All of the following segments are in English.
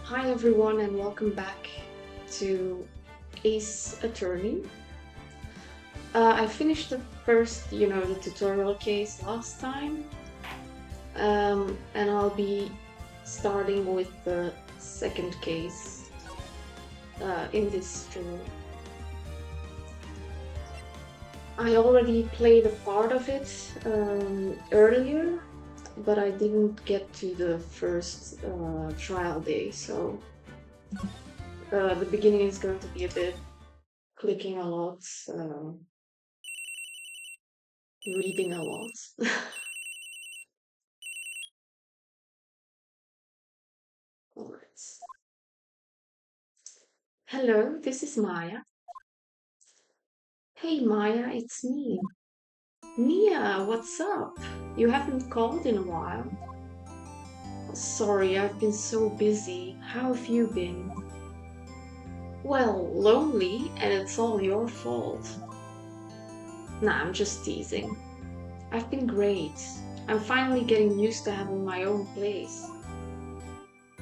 Hi everyone and welcome back to Ace Attorney. I finished the first, the tutorial case last time, and I'll be starting with the second case in this stream. I already played a part of it earlier, but I didn't get to the first trial day, so the beginning is going to be a bit clicking a lot, reading a lot. Alright. Hello, this is Maya. Hey Maya, it's me. Mia, what's up? You haven't called in a while. Sorry, I've been so busy. How have you been? Well, lonely, and it's all your fault. Nah, I'm just teasing. I've been great. I'm finally getting used to having my own place.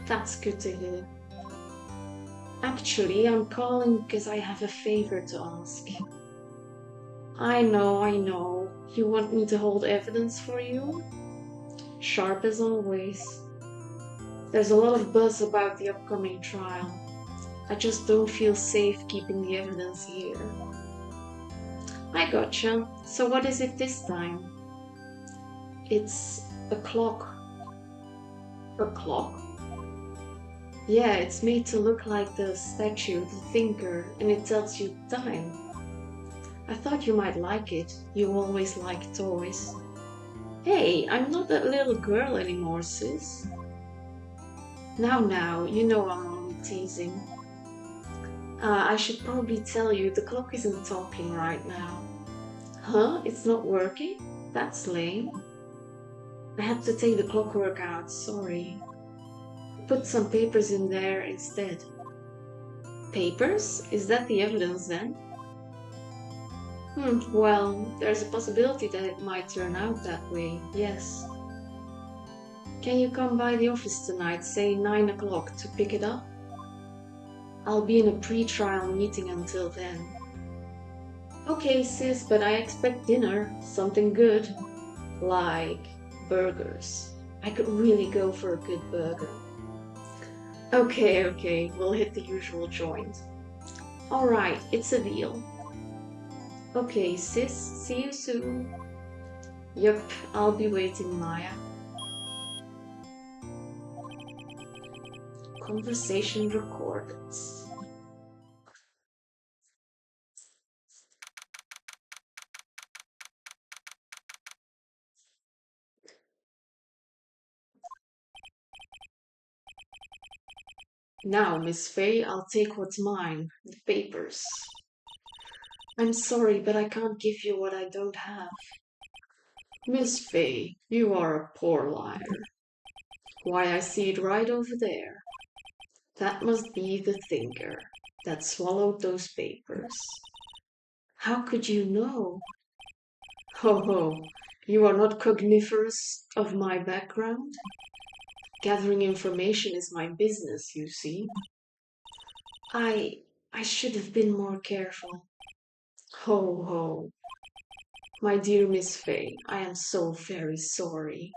That's good to hear. Actually, I'm calling because I have a favor to ask. I know. You want me to hold evidence for you? Sharp as always. There's a lot of buzz about the upcoming trial. I just don't feel safe keeping the evidence here. I gotcha. So what is it this time? It's a clock. A clock? Yeah, it's made to look like the statue, the thinker, and it tells you time. I thought you might like it. You always like toys. Hey, I'm not that little girl anymore, sis. Now, you know I'm only teasing. I should probably tell you the clock isn't talking right now. Huh? It's not working? That's lame. I had to take the clockwork out, sorry. Put some papers in there instead. Papers? Is that the evidence then? Well, there's a possibility that it might turn out that way, yes. Can you come by the office tonight, say 9 o'clock, to pick it up? I'll be in a pre-trial meeting until then. Okay, sis, but I expect dinner, something good. Like burgers. I could really go for a good burger. Okay, we'll hit the usual joint. Alright, it's a deal. Okay, sis, see you soon. Yup, I'll be waiting, Maya. Conversation recorded. Now, Miss Fay, I'll take what's mine, the papers. I'm sorry, but I can't give you what I don't have. Miss Fay, you are a poor liar. Why, I see it right over there. That must be the thinker that swallowed those papers. How could you know? Ho, you are not cogniferous of my background? Gathering information is my business, you see. I should have been more careful. Ho. My dear Miss Fay, I am so very sorry.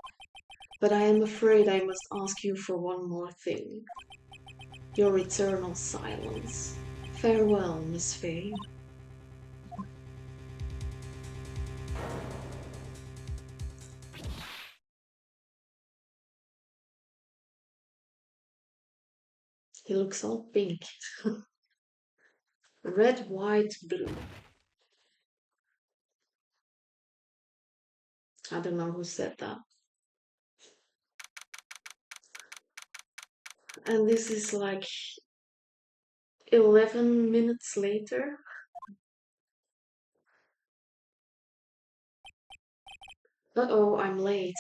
But I am afraid I must ask you for one more thing. Your eternal silence. Farewell, Miss Fay. He looks all pink. Red, white, blue. I don't know who said that. And this is like 11 minutes later. Uh-oh, I'm late.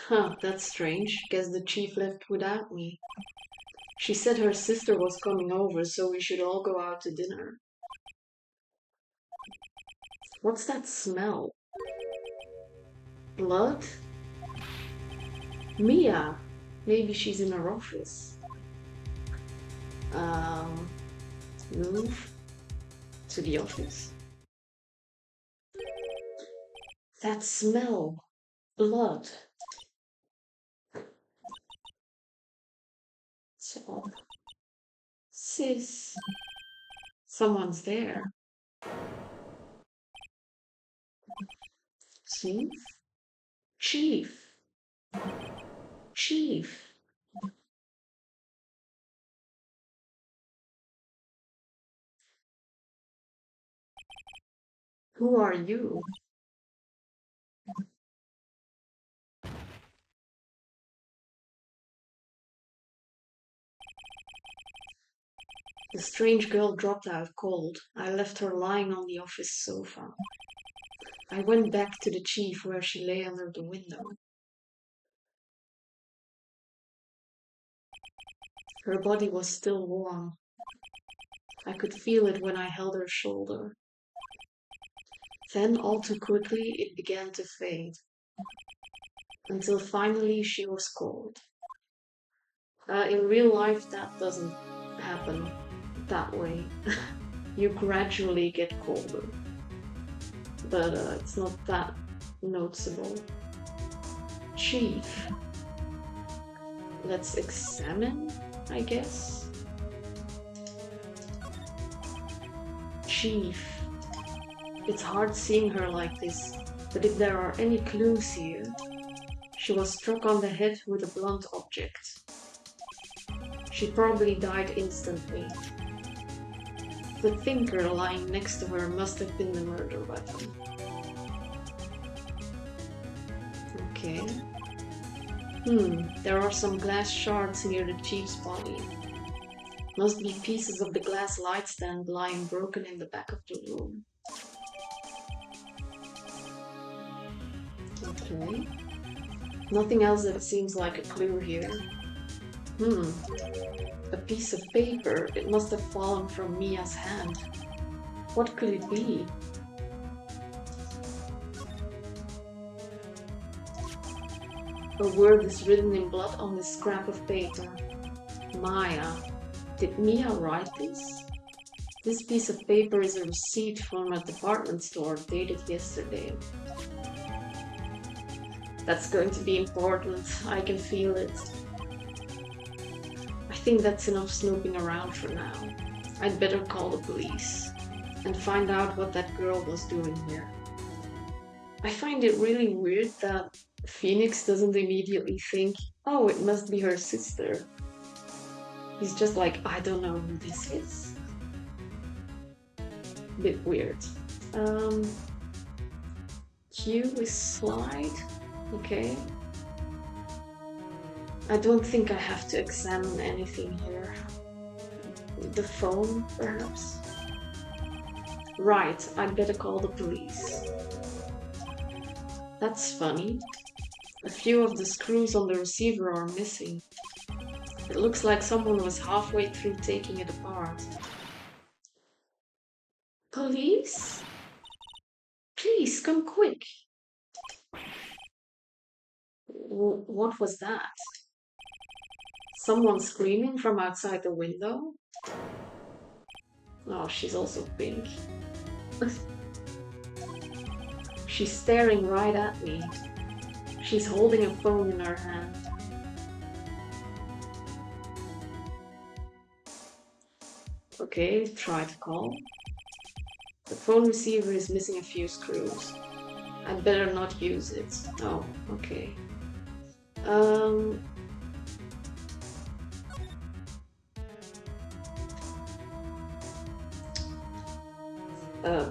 Huh, that's strange. Guess the chief left without me. She said her sister was coming over, so we should all go out to dinner. What's that smell? Blood? Mia! Maybe she's in her office. Um, move to the office. That smell. Blood. So, sis. Someone's there. Chief? Chief. Chief. Who are you? The strange girl dropped out cold. I left her lying on the office sofa. I went back to the chief where she lay under the window. Her body was still warm. I could feel it when I held her shoulder. Then, all too quickly, it began to fade. Until finally she was cold. In real life, that doesn't happen that way. You gradually get colder. But it's not that noticeable. Chief. Let's examine, I guess. Chief. It's hard seeing her like this, but if there are any clues here, she was struck on the head with a blunt object. She probably died instantly. The thinker lying next to her must have been the murder weapon. Okay. There are some glass shards near the chief's body. Must be pieces of the glass light stand lying broken in the back of the room. Okay. Nothing else that seems like a clue here. A piece of paper. It must have fallen from Mia's hand. What could it be? A word is written in blood on this scrap of paper. Maya. Did Mia write this? This piece of paper is a receipt from a department store dated yesterday. That's going to be important. I can feel it. I think that's enough snooping around for now. I'd better call the police and find out what that girl was doing here. I find it really weird that Phoenix doesn't immediately think, oh, it must be her sister. He's just like, I don't know who this is. Bit weird. Q is slide. Okay. I don't think I have to examine anything here. The phone, perhaps? Right, I'd better call the police. That's funny. A few of the screws on the receiver are missing. It looks like someone was halfway through taking it apart. Police? Please, come quick. What was that? Someone screaming from outside the window? Oh, she's also pink. She's staring right at me. She's holding a phone in her hand. Okay, try to call. The phone receiver is missing a few screws. I'd better not use it. Oh, okay.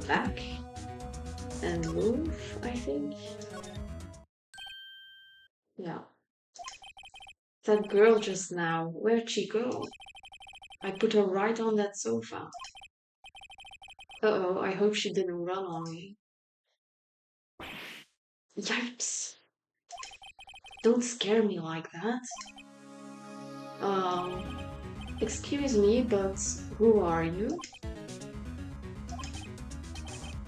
Back and move, I think. Yeah. That girl just now, where'd she go? I put her right on that sofa. Uh-oh, I hope she didn't run on me. Yikes! Don't scare me like that. Excuse me, but who are you?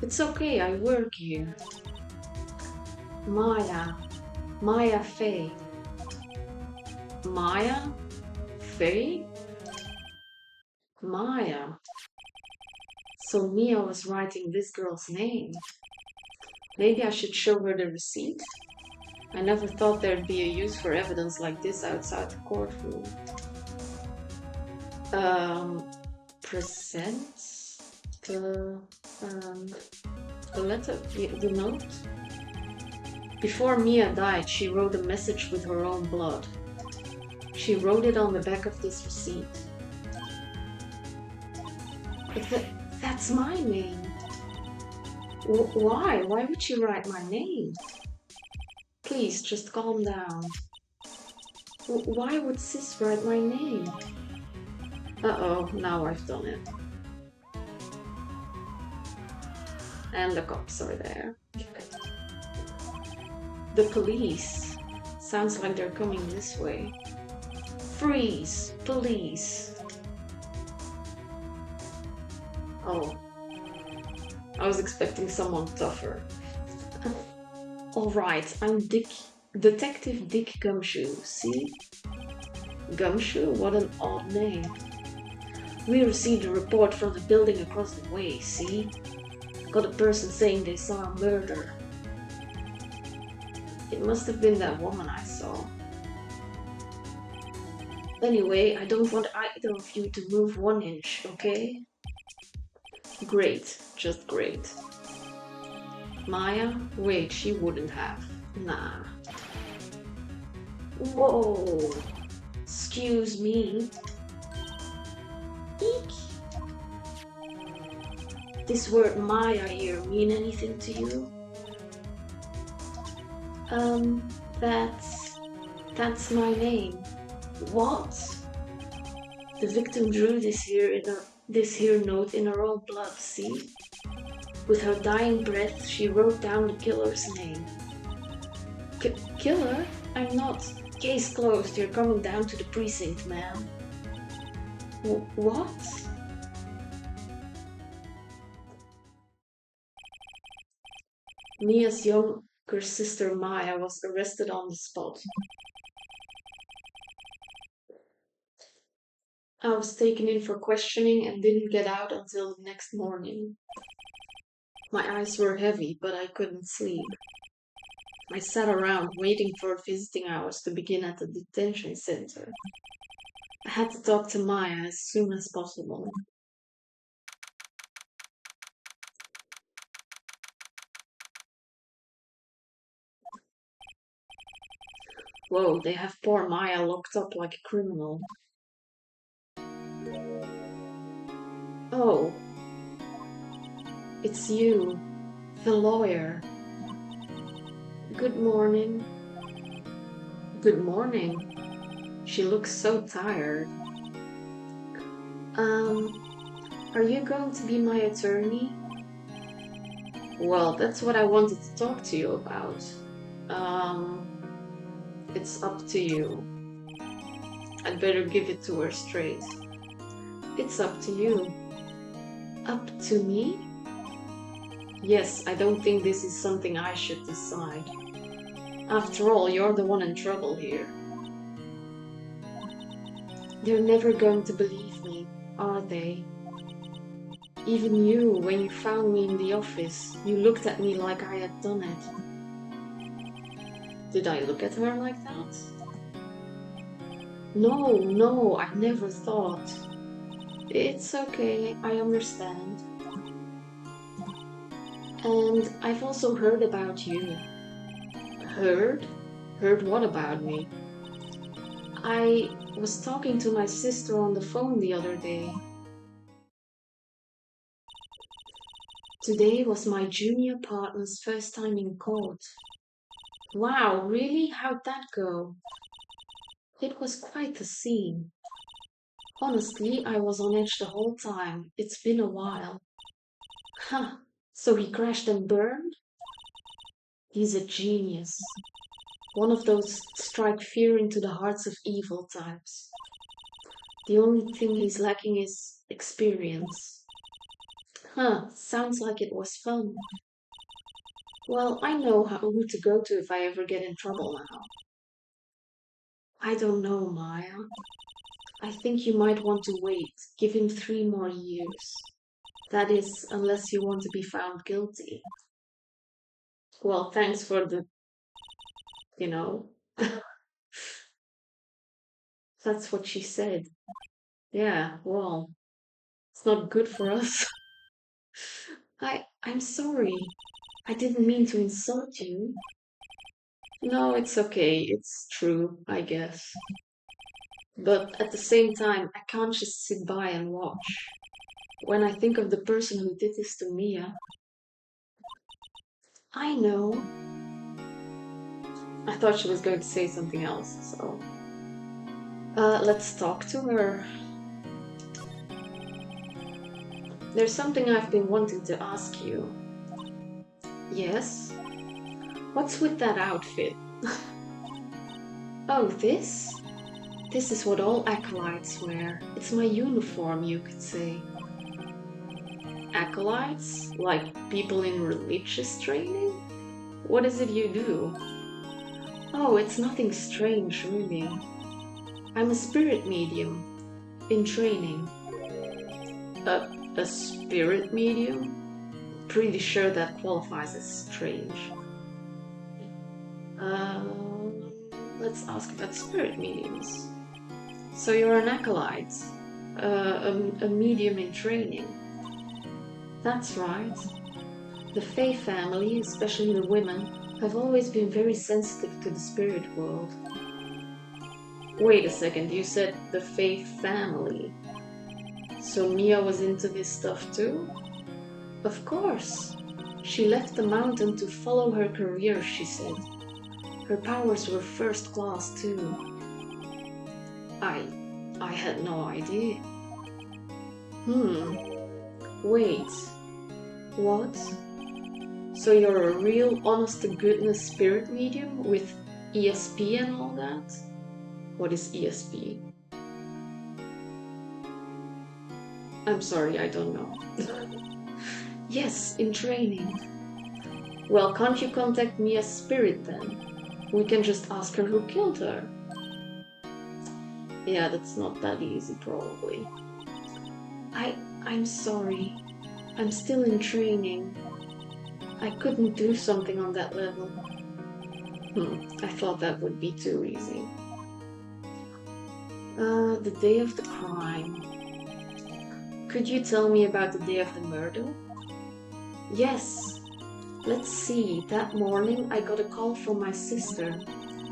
It's okay, I work here. Maya Fey. Maya? Fey? Maya. So Mia was writing this girl's name. Maybe I should show her the receipt? I never thought there'd be a use for evidence like this outside the courtroom. Presents the letter, the note. Before Mia died, she wrote a message with her own blood. She wrote it on the back of this receipt. But that's my name. Why? Why would she write my name? Please, just calm down. Why would Sis write my name? Uh-oh, now I've done it. And the cops are there. The police. Sounds like they're coming this way. Freeze! Police! Oh. I was expecting someone tougher. Alright, I'm Detective Dick Gumshoe, see? Gumshoe? What an odd name. We received a report from the building across the way, see? Got a person saying they saw a murder. It must have been that woman I saw. Anyway, I don't want either of you to move 1 inch, okay? Great, just great. Maya? Wait, she wouldn't have. Nah. Whoa! Excuse me. Eek! This word Maya here mean anything to you? That's my name. What? The victim drew this here note in her own blood, see? With her dying breath, she wrote down the killer's name. Killer? I'm not. Case closed, you're coming down to the precinct, ma'am. What? Mia's younger sister Maya was arrested on the spot. I was taken in for questioning and didn't get out until the next morning. My eyes were heavy, but I couldn't sleep. I sat around waiting for visiting hours to begin at the detention center. I had to talk to Maya as soon as possible. Whoa, they have poor Maya locked up like a criminal. Oh, it's you, the lawyer. Good morning. Good morning. She looks so tired. Are you going to be my attorney? Well, that's what I wanted to talk to you about. It's up to you. I'd better give it to her straight. It's up to you. Up to me? Yes, I don't think this is something I should decide. After all, you're the one in trouble here. They're never going to believe me, are they? Even you, when you found me in the office, you looked at me like I had done it. Did I look at her like that? No, I never thought. It's okay, I understand. And I've also heard about you. Heard? Heard what about me? I was talking to my sister on the phone the other day. Today was my junior partner's first time in court. Wow, really? How'd that go? It was quite the scene. Honestly, I was on edge the whole time. It's been a while. Huh, so he crashed and burned? He's a genius. One of those strike fear into the hearts of evil types. The only thing he's lacking is experience. Huh, sounds like it was fun. Well, I know who to go to if I ever get in trouble now. I don't know, Maya. I think you might want to wait. Give him 3 more years. That is, unless you want to be found guilty. Well, thanks for the, you know. That's what she said. Yeah, well, it's not good for us. I'm sorry. I didn't mean to insult you. No, it's okay. It's true, I guess. But at the same time, I can't just sit by and watch. When I think of the person who did this to Mia, I know. I thought she was going to say something else, so. Let's talk to her. There's something I've been wanting to ask you. Yes? What's with that outfit? Oh, this? This is what all acolytes wear. It's my uniform, you could say. Acolytes? Like people in religious training? What is it you do? Oh, it's nothing strange, really. I'm a spirit medium. In training. A spirit medium? Pretty sure that qualifies as strange. Let's ask about spirit mediums. So you're an acolyte, a medium in training. That's right. The Fae family, especially the women, have always been very sensitive to the spirit world. Wait a second, you said the Fae family. So Mia was into this stuff too? Of course. She left the mountain to follow her career, she said. Her powers were first class too. I had no idea. Wait. What? So you're a real honest-to-goodness spirit medium with ESP and all that? What is ESP? I'm sorry, I don't know. Yes, in training. Well, can't you contact Mia's spirit then? We can just ask her who killed her. Yeah, that's not that easy, probably. I'm sorry. I'm still in training. I couldn't do something on that level. I thought that would be too easy. The day of the crime. Could you tell me about the day of the murder? Yes. Let's see, that morning I got a call from my sister.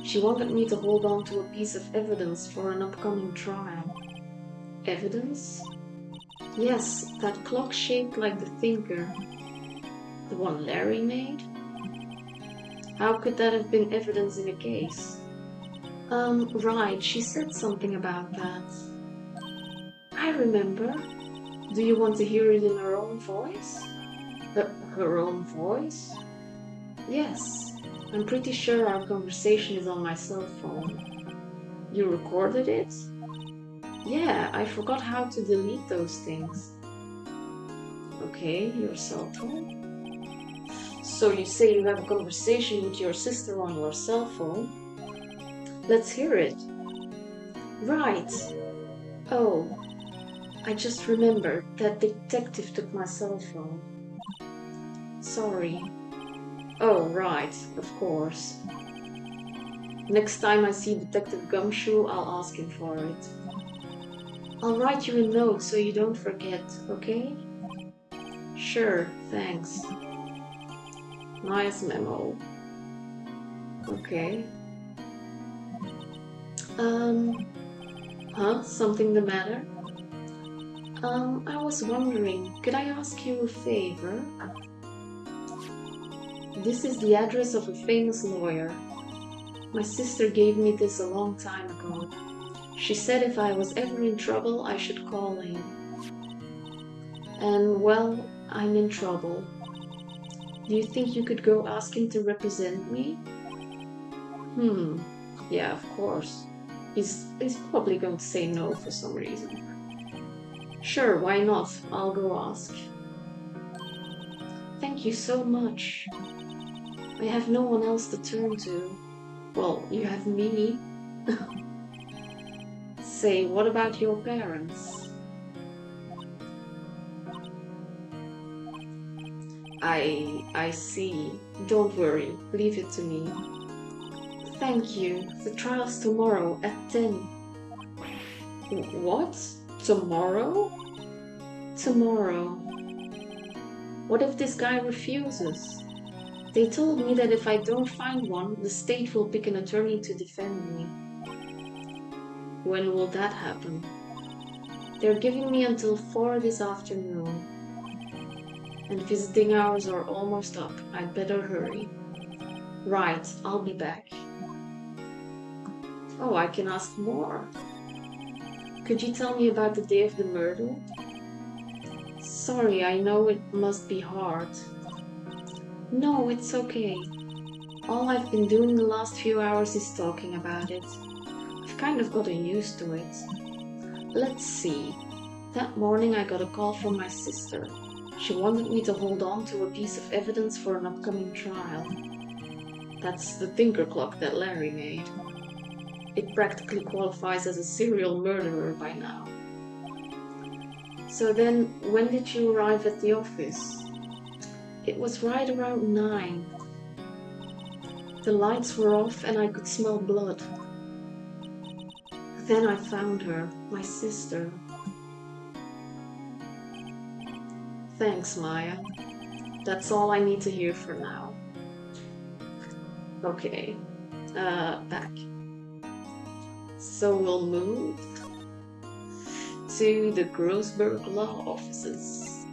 She wanted me to hold on to a piece of evidence for an upcoming trial. Evidence? Yes, that clock shaped like the thinker. The one Larry made? How could that have been evidence in a case? Right, she said something about that. I remember. Do you want to hear it in her own voice? Her own voice? Yes. I'm pretty sure our conversation is on my cell phone. You recorded it? Yeah, I forgot how to delete those things. Okay, your cell phone? So you say you have a conversation with your sister on your cell phone? Let's hear it. Right. Oh, I just remembered that detective took my cell phone. Sorry. Oh, right, of course. Next time I see Detective Gumshoe, I'll ask him for it. I'll write you a note so you don't forget, okay? Sure, thanks. Nice memo. Okay. Something the matter? I was wondering, could I ask you a favor? This is the address of a famous lawyer. My sister gave me this a long time ago. She said if I was ever in trouble, I should call him. And, well, I'm in trouble. Do you think you could go ask him to represent me? Yeah, of course. He's probably going to say no for some reason. Sure, why not? I'll go ask. Thank you so much. I have no one else to turn to. Well, you have me. Say, what about your parents? I see. Don't worry, leave it to me. Thank you. The trial's tomorrow at 10. What? Tomorrow? Tomorrow. What if this guy refuses? They told me that if I don't find one, the state will pick an attorney to defend me. When will that happen? They're giving me until 4 this afternoon. And visiting hours are almost up. I'd better hurry. Right, I'll be back. Oh, I can ask more. Could you tell me about the day of the murder? Sorry, I know it must be hard. No, it's okay. All I've been doing the last few hours is talking about it. I've kind of gotten used to it. Let's see. That morning I got a call from my sister. She wanted me to hold on to a piece of evidence for an upcoming trial. That's the thinker clock that Larry made. It practically qualifies as a serial murderer by now. So then, when did you arrive at the office? It was right around 9. The lights were off and I could smell blood. Then I found her, my sister. Thanks, Maya. That's all I need to hear for now. Okay, back. So we'll move to the Grossberg Law offices.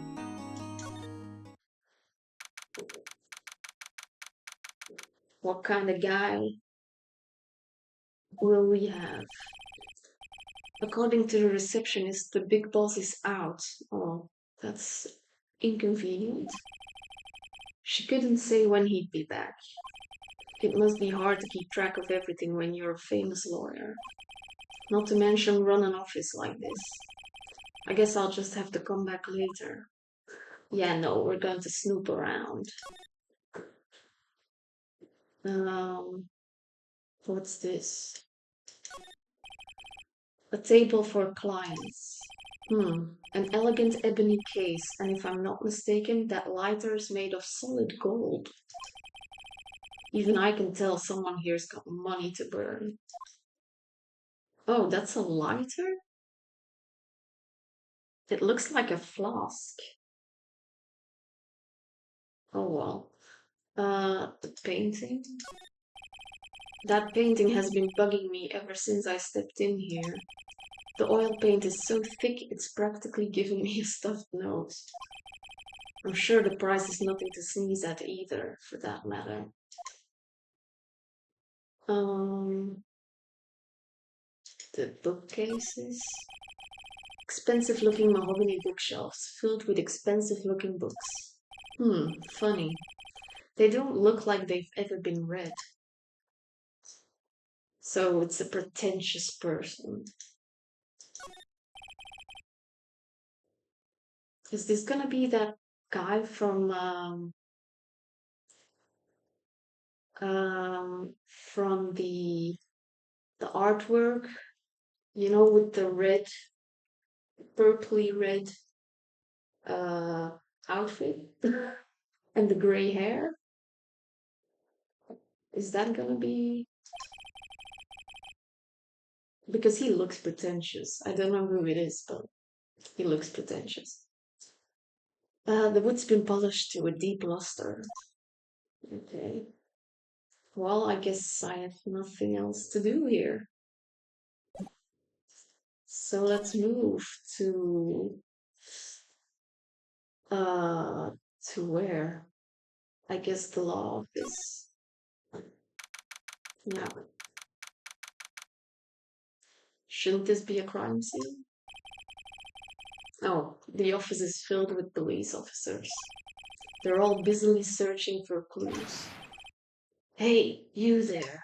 What kind of guy will we have? According to the receptionist, the big boss is out. Oh, that's inconvenient. She couldn't say when he'd be back. It must be hard to keep track of everything when you're a famous lawyer. Not to mention run an office like this. I guess I'll just have to come back later. Yeah, no, we're going to snoop around. What's this? A table for clients. An elegant ebony case, and if I'm not mistaken, that lighter is made of solid gold. Even I can tell someone here's got money to burn. Oh, that's a lighter? It looks like a flask. Oh well. The painting? That painting has been bugging me ever since I stepped in here. The oil paint is so thick it's practically giving me a stuffed nose. I'm sure the price is nothing to sneeze at either, for that matter. The bookcases. Expensive looking mahogany bookshelves filled with expensive looking books. Funny. They don't look like they've ever been read. So it's a pretentious person. Is this gonna be that guy from the artwork, you know, with the red, purpley red outfit and the gray hair? Is that gonna be? Because he looks pretentious. I don't know who it is, but he looks pretentious. The wood's been polished to a deep luster. Okay. Well, I guess I have nothing else to do here. So let's move to where? I guess the law office. Yeah. Shouldn't this be a crime scene? Oh, the office is filled with police officers. They're all busily searching for clues. Hey, you there.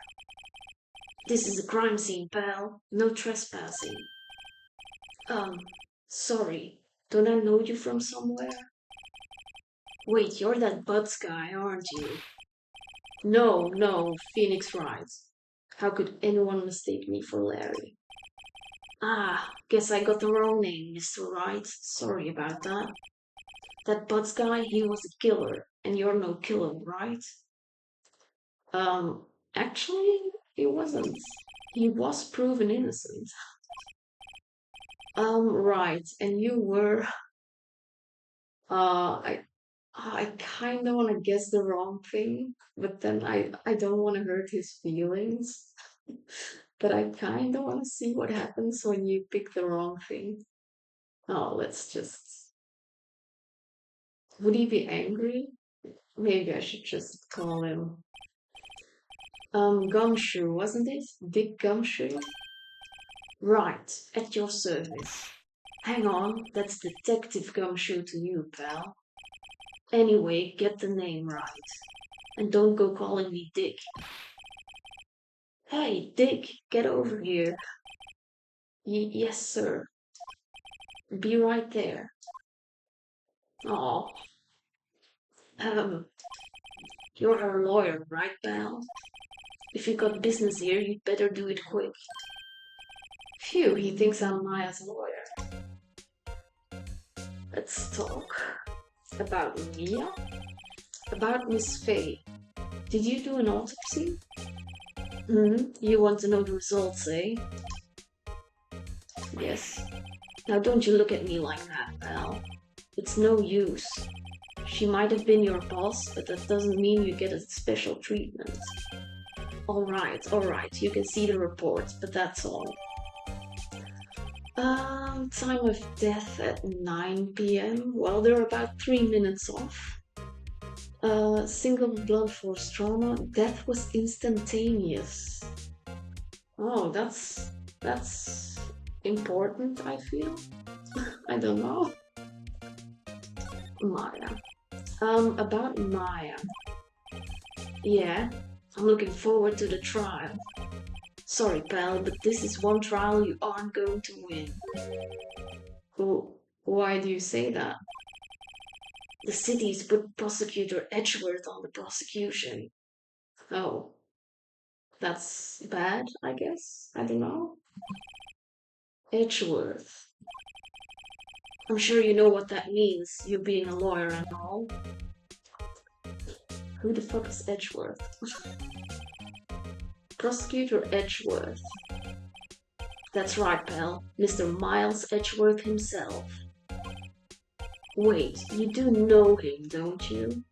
This is a crime scene, pal. No trespassing. Sorry. Don't I know you from somewhere? Wait, you're that Buds guy, aren't you? No, Phoenix Wright. How could anyone mistake me for Larry? Ah, guess I got the wrong name, Mr. Wright. Sorry about that. That Butts guy, he was a killer, and you're no killer, right? Um, actually, he wasn't. He was proven innocent. Right, and you were, I kind of want to guess the wrong thing, but then I don't want to hurt his feelings. But I kind of want to see what happens when you pick the wrong thing. Oh, let's just. Would he be angry? Maybe I should just call him. Gumshoe, wasn't it? Dick Gumshoe? Right, at your service. Hang on, that's Detective Gumshoe to you, pal. Anyway, get the name right. And don't go calling me Dick. Hey, Dick, get over here. Yes, sir. Be right there. Oh, um, you're a lawyer, right, pal? If you got business here, you'd better do it quick. Phew, he thinks I'm Maya's lawyer. Let's talk. About Mia? About Miss Faye. Did you do an autopsy? You want to know the results, eh? Yes. Now don't you look at me like that, pal. It's no use. She might have been your boss, but that doesn't mean you get a special treatment. Alright, you can see the reports, but that's all. Time of death at 9 p.m. Well, they're about 3 minutes off. Single blunt force trauma. Death was instantaneous. Oh, that's important, I feel. I don't know. Maya. About Maya. Yeah, I'm looking forward to the trial. Sorry, pal, but this is one trial you aren't going to win. Oh, why do you say that? The city's put prosecutor Edgeworth on the prosecution. Oh, that's bad, I guess. I don't know. Edgeworth. I'm sure you know what that means, you being a lawyer and all. Who the fuck is Edgeworth? Prosecutor Edgeworth. That's right, pal. Mr. Miles Edgeworth himself. Wait, you do know him, don't you?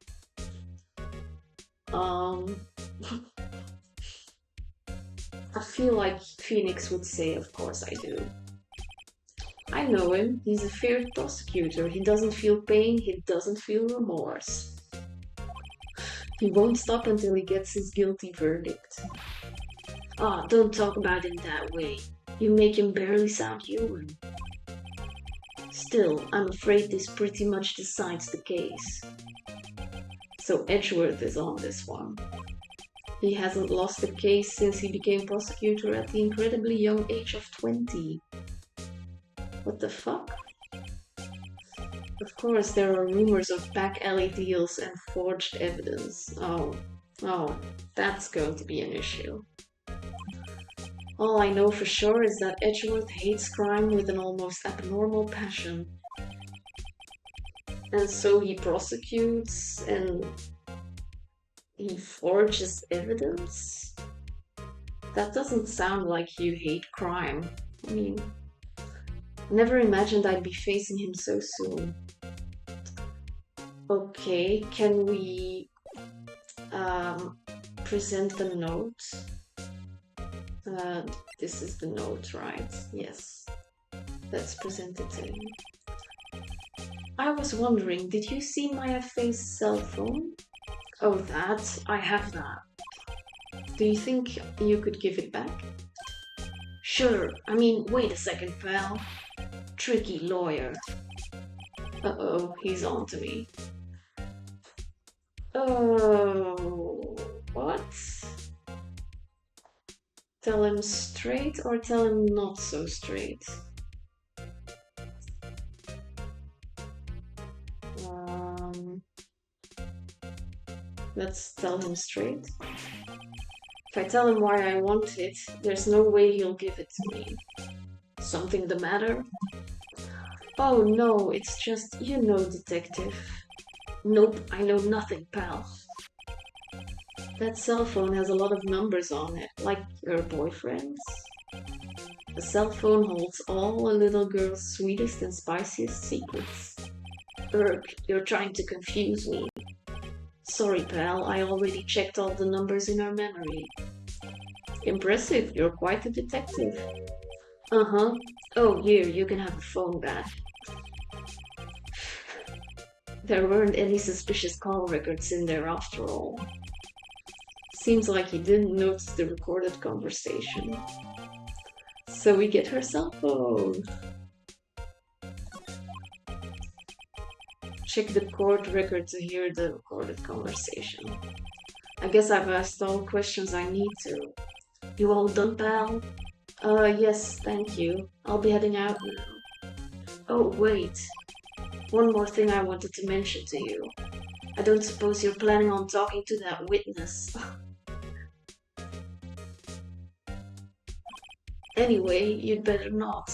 I feel like Phoenix would say, of course I do. I know him. He's a feared prosecutor. He doesn't feel pain, he doesn't feel remorse. He won't stop until he gets his guilty verdict. Ah, don't talk about him that way. You make him barely sound human. Still, I'm afraid this pretty much decides the case. So Edgeworth is on this one. He hasn't lost a case since he became prosecutor at the incredibly young age of 20. What the fuck? Of course, there are rumors of back alley deals and forged evidence. Oh, that's going to be an issue. All I know for sure is that Edgeworth hates crime with an almost abnormal passion. And so he prosecutes and he forges evidence? That doesn't sound like you hate crime. I mean, never imagined I'd be facing him so soon. Okay, can we present the note? This is the note, right? Yes. Let's present it to him. I was wondering, did you see Maya Faye's cell phone? Oh, that? I have that. Do you think you could give it back? Sure. I mean, wait a second, pal. Tricky lawyer. Uh-oh, he's on to me. Oh, what? Tell him straight or tell him not so straight? Let's tell him straight. If I tell him why I want it, there's no way he'll give it to me. Something the matter? Oh no, it's just, detective. Nope, I know nothing, pal. That cell phone has a lot of numbers on it, like your boyfriend's. A cell phone holds all a little girl's sweetest and spiciest secrets. Erg, you're trying to confuse me. Sorry, pal, I already checked all the numbers in our memory. Impressive, you're quite a detective. Uh-huh. Oh, here, you can have the phone back. There weren't any suspicious call records in there after all. Seems like he didn't notice the recorded conversation. So we get her cell phone. Check the court record to hear the recorded conversation. I guess I've asked all questions I need to. You all done, pal? Yes, thank you. I'll be heading out now. Oh, wait. One more thing I wanted to mention to you. I don't suppose you're planning on talking to that witness. Anyway, you'd better not.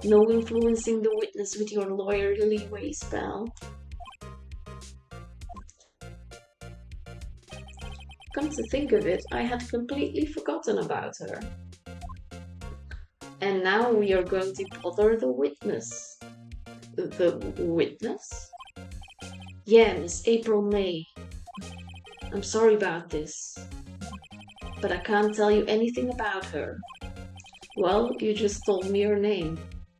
No influencing the witness with your lawyerly ways, pal. Come to think of it, I had completely forgotten about her. And now we are going to bother the witness. The witness? Yeah, Miss April May. I'm sorry about this, but I can't tell you anything about her. Well, you just told me her name.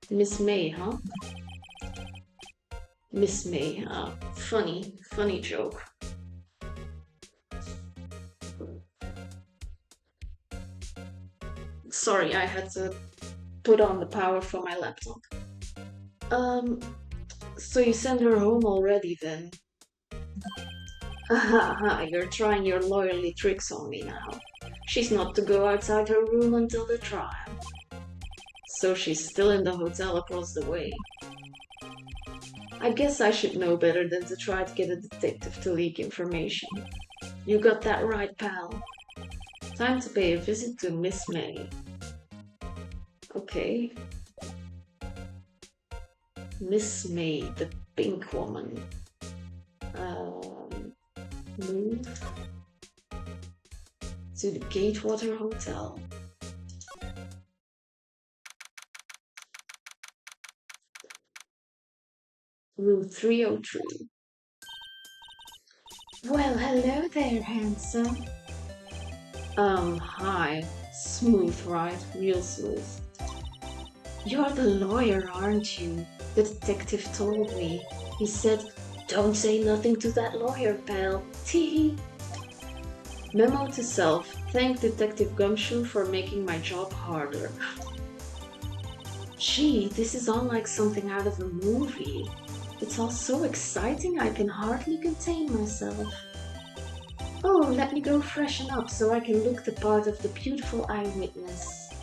Miss May, huh? Miss May, huh? Funny joke. Sorry, I had to put on the power for my laptop. So you sent her home already then? Haha, you're trying your lawyerly tricks on me now. She's not to go outside her room until the trial. So she's still in the hotel across the way. I guess I should know better than to try to get a detective to leak information. You got that right, pal. Time to pay a visit to Miss May. Okay. Miss May, the pink woman. Move to the Gatewater Hotel. Room 303. Well, hello there, handsome. Hi. Smooth, right? Real smooth. You're the lawyer, aren't you? The detective told me. He said, don't say nothing to that lawyer, pal. Tee. Memo to self. Thank Detective Gumshoe for making my job harder. Gee, this is all like something out of a movie. It's all so exciting I can hardly contain myself. Oh, let me go freshen up so I can look the part of the beautiful eyewitness.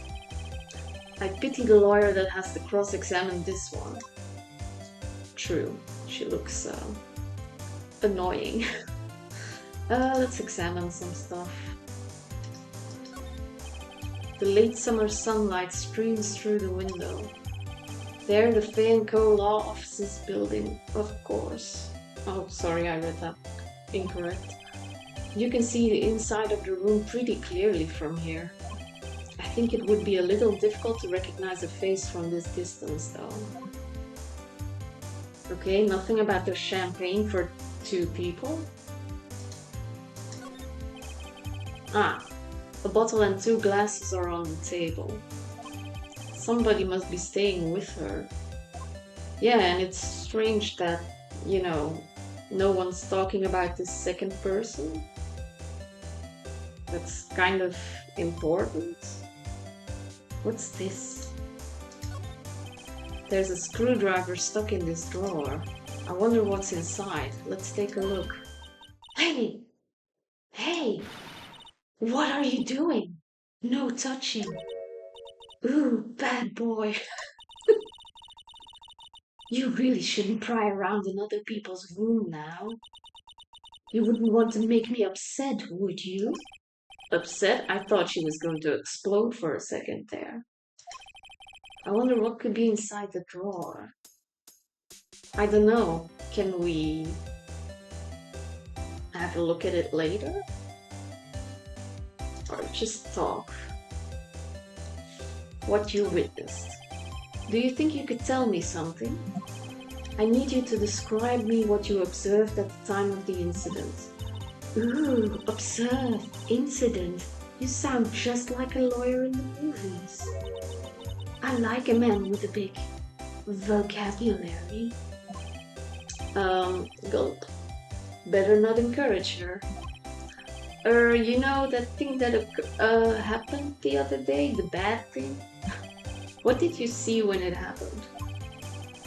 I pity the lawyer that has to cross-examine this one. True, she looks annoying. Let's examine some stuff. The late summer sunlight streams through the window. There, the Fay & Co. Law Offices building, of course. Oh, sorry, I read that incorrect. You can see the inside of the room pretty clearly from here. I think it would be a little difficult to recognize a face from this distance, though. Okay, nothing about the champagne for 2 people. Ah, a bottle and 2 glasses are on the table. Somebody must be staying with her. Yeah, and it's strange that, no one's talking about this second person. That's kind of important. What's this? There's a screwdriver stuck in this drawer. I wonder what's inside. Let's take a look. Hey! Hey! What are you doing? No touching. Ooh, bad boy. You really shouldn't pry around in other people's room now. You wouldn't want to make me upset, would you? Upset? I thought she was going to explode for a second there. I wonder what could be inside the drawer. I don't know. Can we have a look at it later? Or just talk? What you witnessed. Do you think you could tell me something? I need you to describe me what you observed at the time of the incident. Ooh, observe, incident. You sound just like a lawyer in the movies. I like a man with a big vocabulary. Gulp. Better not encourage her. You know that thing that happened the other day? The bad thing? What did you see when it happened?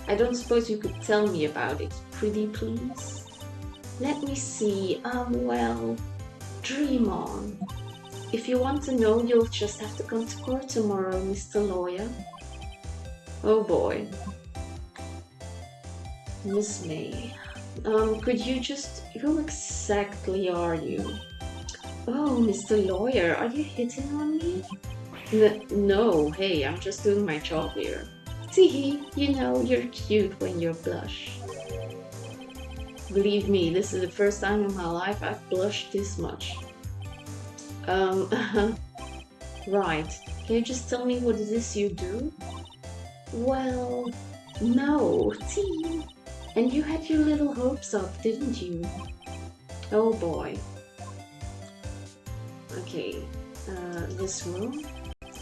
I don't suppose you could tell me about it, pretty please? Let me see, well, dream on. If you want to know, you'll just have to come to court tomorrow, Mr. Lawyer. Oh boy. Miss May. Could you just... Who exactly are you? Oh, Mr. Lawyer, are you hitting on me? No, hey, I'm just doing my job here. Teehee, you know, you're cute when you blush. Believe me, this is the first time in my life I've blushed this much. Right. Can you just tell me what it is you do? Well, no, tea. And you had your little hopes up, didn't you? Oh boy. Okay, this room.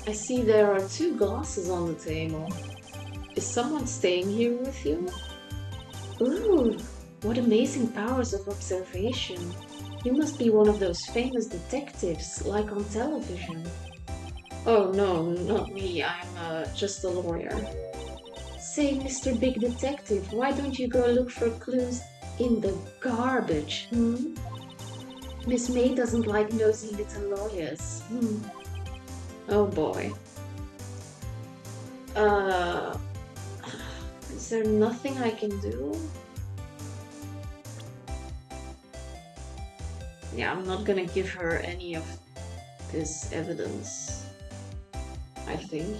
I see there are 2 glasses on the table. Is someone staying here with you? Ooh, what amazing powers of observation. You must be one of those famous detectives, like on television. Oh no, not me, I'm just a lawyer. Say, Mr. Big Detective, why don't you go look for clues in the garbage, Miss May doesn't like nosy little lawyers. Oh boy. Is there nothing I can do? Yeah, I'm not gonna give her any of this evidence, I think.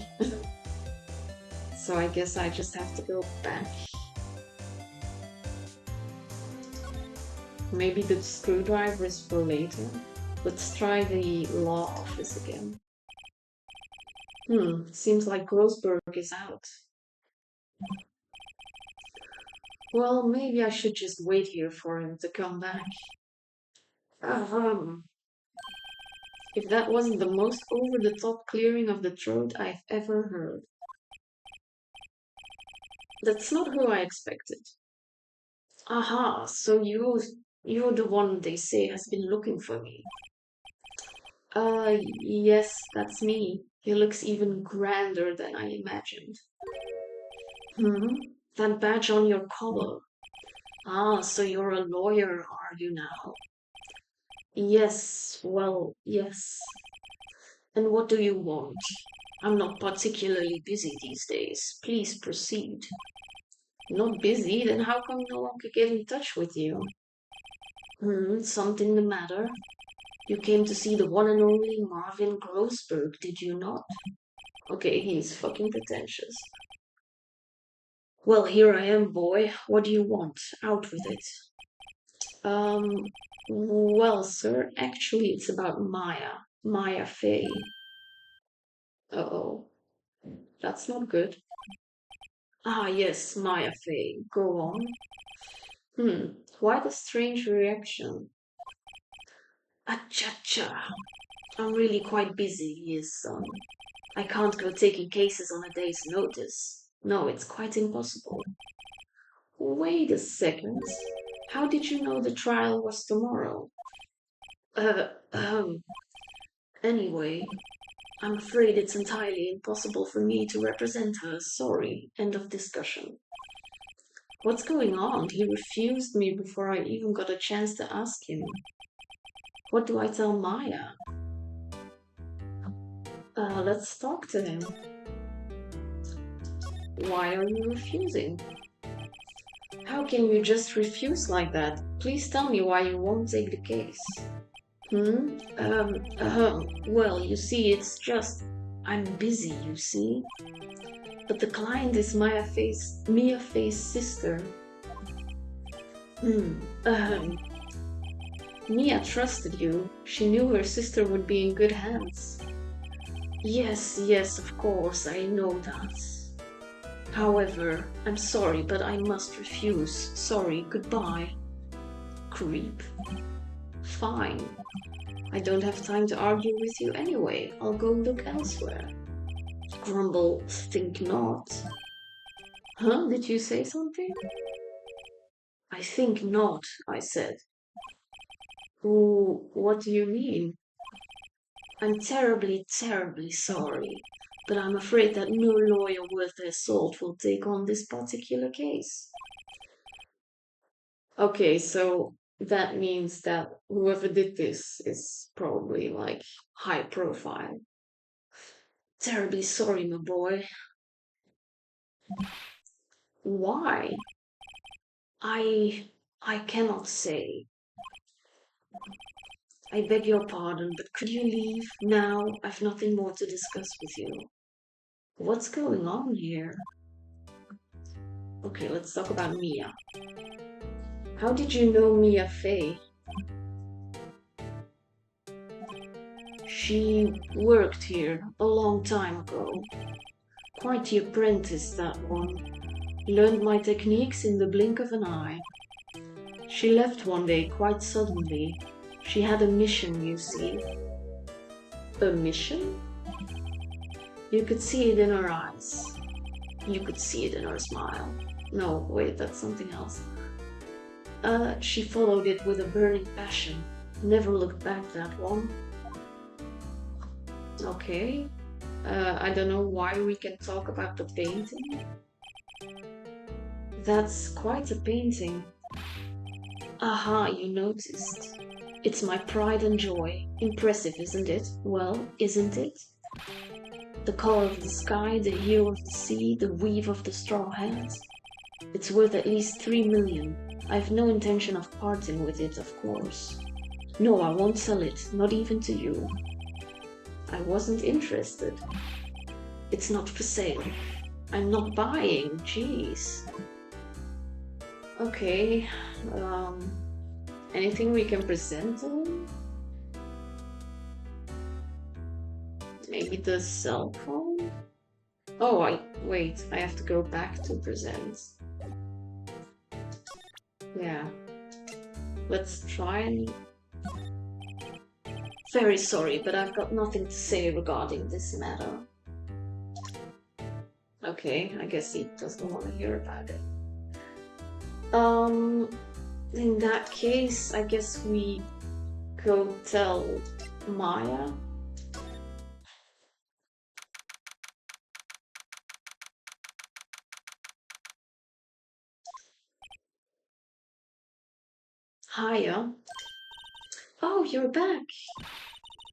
So I guess I just have to go back. Maybe the screwdriver is for later. Let's try the law office again. Seems like Grossberg is out. Well, maybe I should just wait here for him to come back. If that wasn't the most over-the-top clearing of the throat I've ever heard. That's not who I expected. Aha, so you're the one they say has been looking for me. Yes, that's me. He looks even grander than I imagined. That badge on your collar. Ah, so you're a lawyer, are you now? Yes, well, yes. And what do you want? I'm not particularly busy these days. Please proceed. Not busy? Then how come no one could get in touch with you? Something the matter? You came to see the one and only Marvin Grossberg, did you not? Okay, he's fucking pretentious. Well, here I am, boy. What do you want? Out with it. Well, sir, actually it's about Maya Fey. Uh-oh. That's not good. Ah, yes, Maya Fey. Go on. Why the strange reaction? Acha-cha. I'm really quite busy, yes, I can't go taking cases on a day's notice. No, it's quite impossible. Wait a second. How did you know the trial was tomorrow? Anyway, I'm afraid it's entirely impossible for me to represent her. Sorry. End of discussion. What's going on? He refused me before I even got a chance to ask him. What do I tell Maya? Let's talk to him. Why are you refusing? How can you just refuse like that? Please tell me why you won't take the case. Well, you see, it's just... I'm busy, you see. But the client is Mia Faye's sister. Mia trusted you. She knew her sister would be in good hands. Yes, of course, I know that. However, I'm sorry, but I must refuse. Sorry, goodbye. Creep. Fine. I don't have time to argue with you anyway. I'll go look elsewhere. Grumble, think not. Huh? Did you say something? I think not, I said. Oh, what do you mean? I'm terribly sorry, but I'm afraid that no lawyer worth their salt will take on this particular case. Okay, so that means that whoever did this is probably like high profile. Terribly sorry, my boy. Why? I cannot say. I beg your pardon, but could you leave now? I've nothing more to discuss with you. What's going on here? Okay, let's talk about Mia. How did you know Mia Faye? She worked here a long time ago. Quite the apprentice, that one. Learned my techniques in the blink of an eye. She left one day quite suddenly. She had a mission, you see. A mission? You could see it in her eyes. You could see it in her smile. No, wait, that's something else. She followed it with a burning passion. Never looked back, that one. Okay. I don't know why we can talk about the painting. That's quite a painting. Aha, you noticed. It's my pride and joy. Impressive, isn't it? Well, isn't it? The color of the sky, the hue of the sea, the weave of the straw hat. It's worth at least 3 million. I've no intention of parting with it, of course. No, I won't sell it, not even to you. I wasn't interested. It's not for sale. I'm not buying, jeez. Okay, anything we can present to him? Maybe the cell phone? Oh, wait, I have to go back to present. Yeah. Let's try and... Very sorry, but I've got nothing to say regarding this matter. Okay, I guess he doesn't want to hear about it. In that case, I guess we go tell Maya. Hiya. Oh, you're back.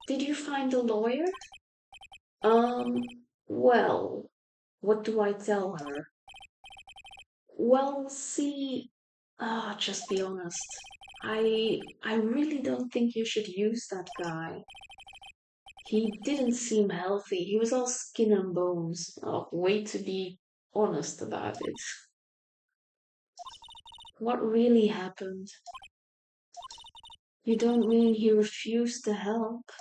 Did you find a lawyer? Well, what do I tell her? Well, see, just be honest. I really don't think you should use that guy. He didn't seem healthy. He was all skin and bones. Oh, way to be honest about it. What really happened? You don't mean he refused to help?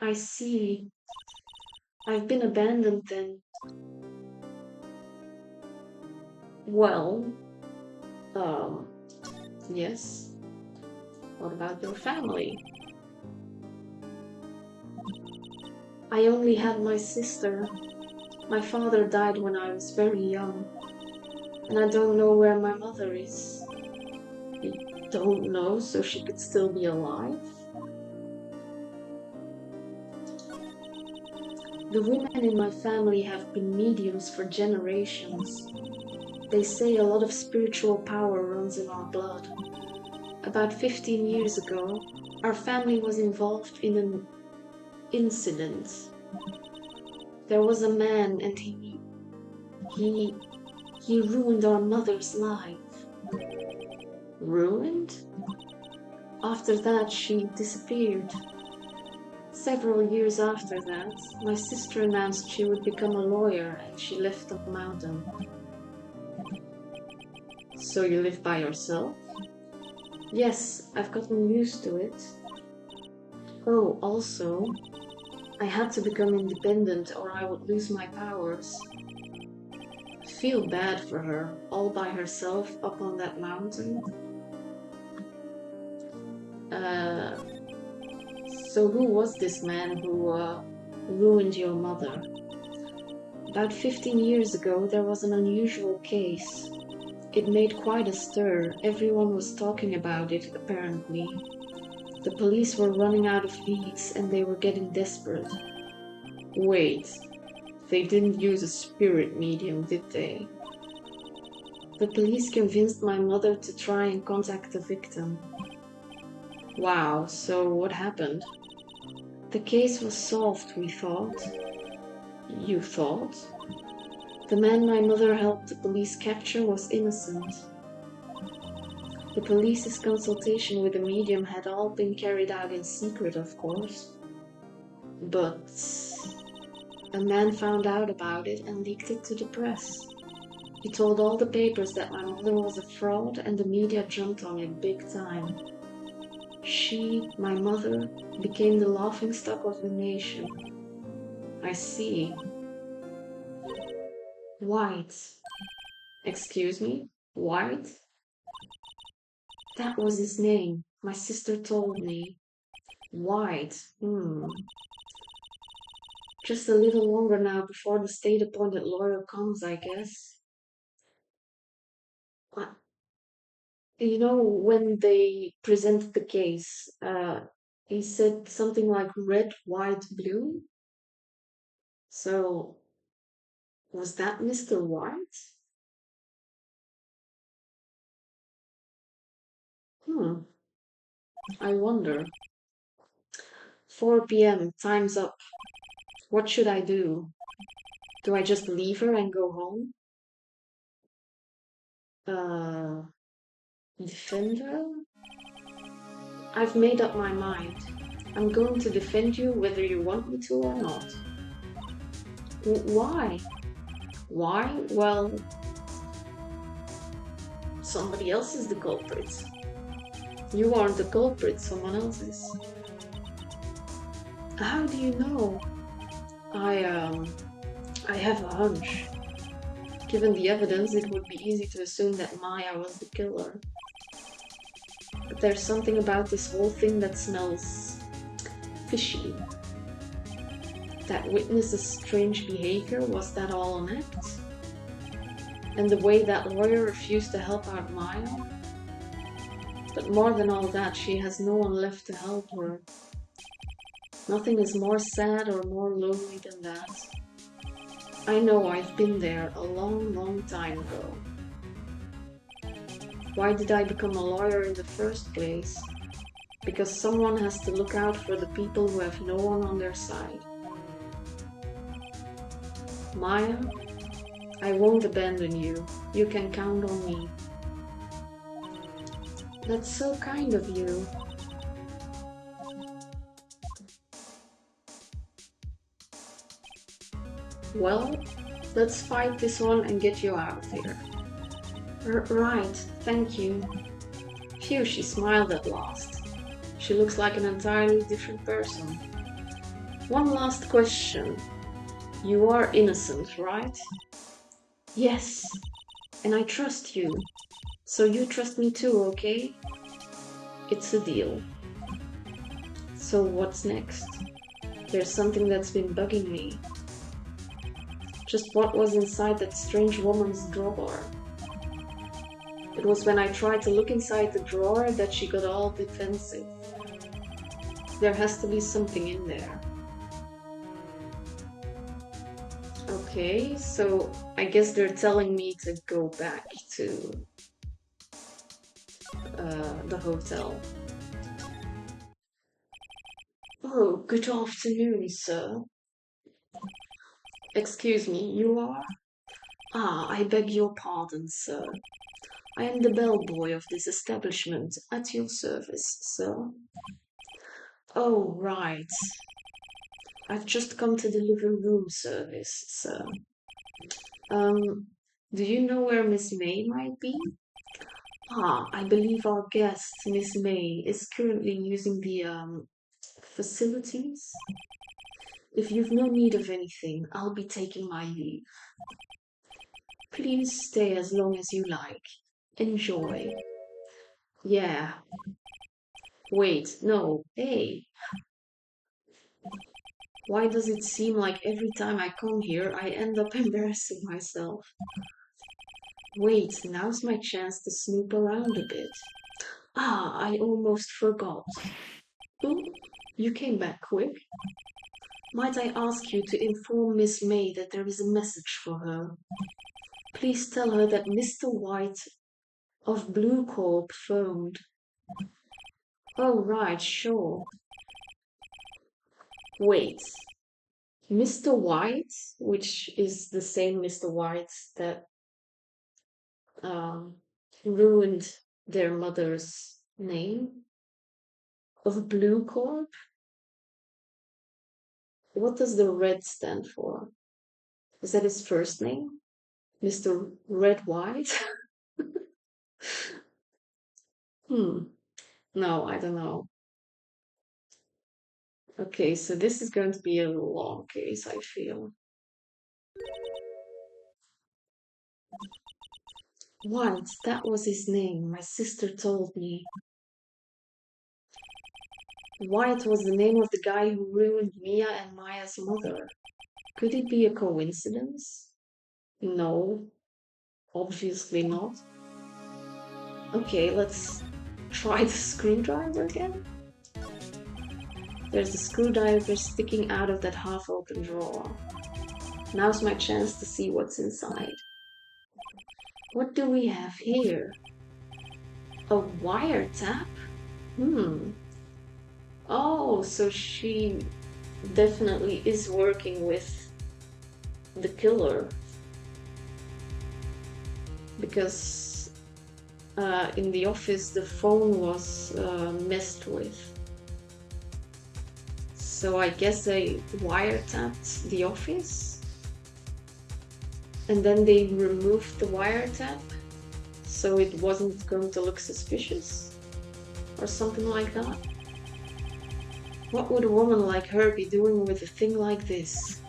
I see. I've been abandoned then. Well, yes. What about your family? I only had my sister. My father died when I was very young. And I don't know where my mother is. You don't know, so she could still be alive? The women in my family have been mediums for generations. They say a lot of spiritual power runs in our blood. About 15 years ago, our family was involved in an incident. There was a man and he ruined our mother's life. Ruined? After that, she disappeared. Several years after that, my sister announced she would become a lawyer and she left the mountain. So you live by yourself? Yes, I've gotten used to it. Oh, also, I had to become independent or I would lose my powers. Feel bad for her, all by herself up on that mountain. So who was this man who ruined your mother? About 15 years ago, there was an unusual case. It made quite a stir. Everyone was talking about it, apparently. The police were running out of leads and they were getting desperate. Wait, they didn't use a spirit medium, did they? The police convinced my mother to try and contact the victim. Wow, so what happened? The case was solved, we thought. You thought? The man my mother helped the police capture was innocent. The police's consultation with the medium had all been carried out in secret, of course. But a man found out about it and leaked it to the press. He told all the papers that my mother was a fraud and the media jumped on it big time. She, my mother, became the laughingstock of the nation. I see. White. Excuse me? White? That was his name. My sister told me. White. Just a little longer now before the state-appointed lawyer comes, I guess. You know, when they presented the case, he said something like red, white, blue. So, was that Mr. White? I wonder. 4 p.m., time's up. What should I do? Do I just leave her and go home? Uh, Defend her? I've made up my mind. I'm going to defend you whether you want me to or not. Why? Why? Well, somebody else is the culprit. You aren't the culprit, someone else is. How do you know? I have a hunch. Given the evidence, it would be easy to assume that Maya was the killer. But there's something about this whole thing that smells fishy. That witness's strange behavior, was that all an act? And the way that lawyer refused to help out Maya? But more than all that, she has no one left to help her. Nothing is more sad or more lonely than that. I know, I've been there a long, long time ago. Why did I become a lawyer in the first place? Because someone has to look out for the people who have no one on their side. Maya, I won't abandon you. You can count on me. That's so kind of you. Well, let's fight this one and get you out of here. Right, thank you. Phew, she smiled at last. She looks like an entirely different person. One last question. You are innocent, right? Yes, and I trust you. So you trust me too, okay? It's a deal. So what's next? There's something that's been bugging me. Just what was inside that strange woman's drawer? It was when I tried to look inside the drawer that she got all defensive. There has to be something in there. Okay, so I guess they're telling me to go back to the hotel. Oh, good afternoon, sir. Excuse me, you are? Ah, I beg your pardon, sir. I am the bellboy of this establishment, at your service, sir. Oh, right. I've just come to deliver room service, sir. Do you know where Miss May might be? I believe our guest, Miss May, is currently using the, facilities. If you've no need of anything, I'll be taking my leave. Please stay as long as you like. Enjoy. Yeah. Wait, no, hey. Why does it seem like every time I come here, I end up embarrassing myself? Wait, now's my chance to snoop around a bit. I almost forgot. Ooh, you came back quick. Might I ask you to inform Miss May that there is a message for her? Please tell her that Mr. White of Blue Corp phoned. Oh, right, sure. Wait, Mr. White, which is the same Mr. White that um, ruined their mother's name of Blue Corp? What does the red stand for? Is that his first name? Mr. Red White? No, I don't know. Okay, so this is going to be a long case, I feel. White, that was his name. My sister told me. White was the name of the guy who ruined Mia and Maya's mother. Could it be a coincidence? No, obviously not. Okay, let's try the screwdriver again. There's a screwdriver sticking out of that half-open drawer. Now's my chance to see what's inside. What do we have here? A wiretap? Oh, so she definitely is working with the killer. Because in the office the phone was messed with. So I guess they wiretapped the office? And then they removed the wiretap so it wasn't going to look suspicious? Or something like that? What would a woman like her be doing with a thing like this?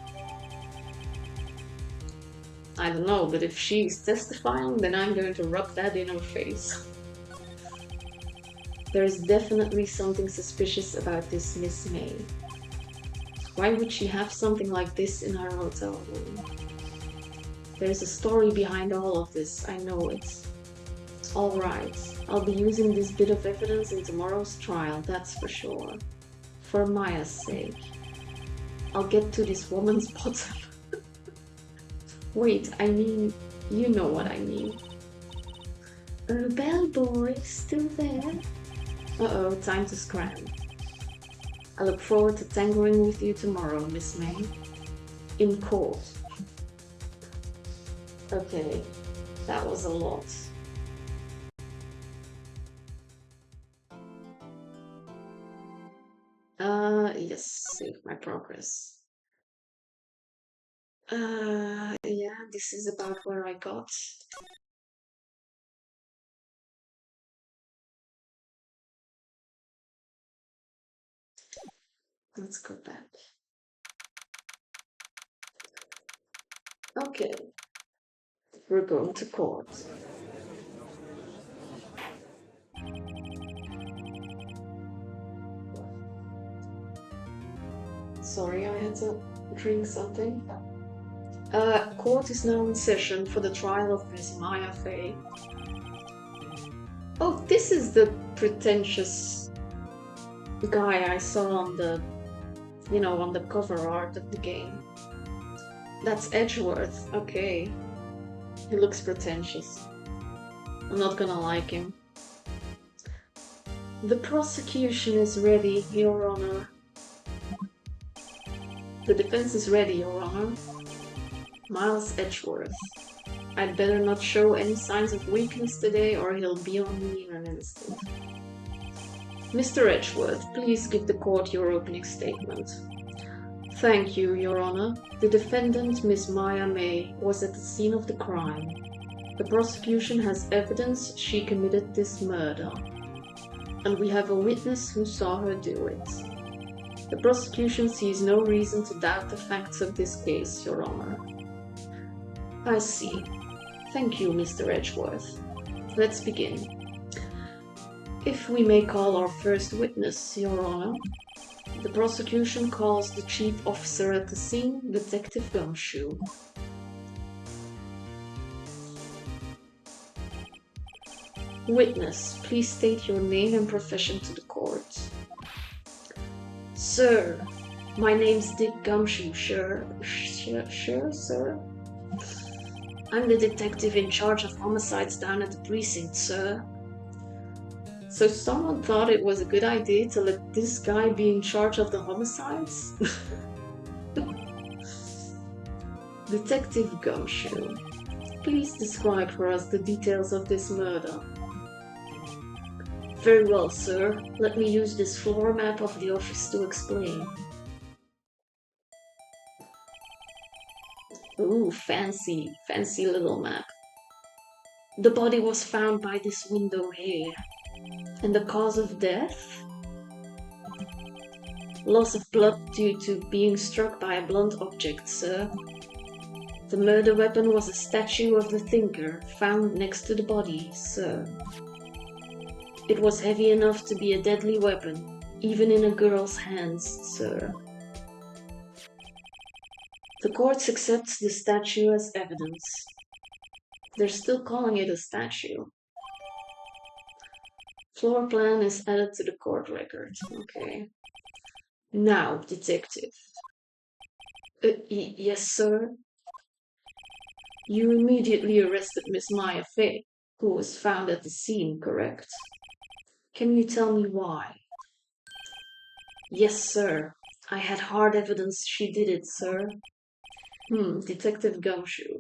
I don't know, but if she's testifying, then I'm going to rub that in her face. There's definitely something suspicious about this Miss May. Why would she have something like this in her hotel room? There's a story behind all of this, I know it. Alright, I'll be using this bit of evidence in tomorrow's trial, that's for sure. For Maya's sake. I'll get to this woman's bottom. Wait, I mean, you know what I mean. Bellboy, still there? Uh-oh, time to scram. I look forward to tangling with you tomorrow, Miss May. In court. Okay, that was a lot. Yes, save my progress. Yeah, this is about where I got. Let's go back. Okay, we're going to court. Sorry, I had to drink something. Court is now in session for the trial of Miss Maya Fey. Oh, this is the pretentious guy I saw on the, on the cover art of the game. That's Edgeworth, okay. He looks pretentious. I'm not gonna like him. The prosecution is ready, Your Honor. The defense is ready, Your Honor. Miles Edgeworth. I'd better not show any signs of weakness today or he'll be on me in an instant. Mr. Edgeworth, please give the court your opening statement. Thank you, Your Honor. The defendant, Miss Maya May, was at the scene of the crime. The prosecution has evidence she committed this murder, and we have a witness who saw her do it. The prosecution sees no reason to doubt the facts of this case, Your Honor. I see. Thank you, Mr. Edgeworth. Let's begin. If we may call our first witness, Your Honor. The prosecution calls the chief officer at the scene, Detective Gumshoe. Witness, please state your name and profession to the court. Sir, my name's Dick Gumshoe, sure, sir? I'm the detective in charge of homicides down at the precinct, sir. So someone thought it was a good idea to let this guy be in charge of the homicides? Detective Gumshoe, please describe for us the details of this murder. Very well, sir. Let me use this floor map of the office to explain. Ooh, fancy little map. The body was found by this window here. And the cause of death? Loss of blood due to being struck by a blunt object, sir. The murder weapon was a statue of the thinker found next to the body, sir. It was heavy enough to be a deadly weapon, even in a girl's hands, sir. The court accepts the statue as evidence. They're still calling it a statue. Floor plan is added to the court record. Okay. Now, detective. Yes, sir? You immediately arrested Miss Maya Fay, who was found at the scene, correct? Can you tell me why? Yes, sir. I had hard evidence she did it, sir. Detective Gumshoe.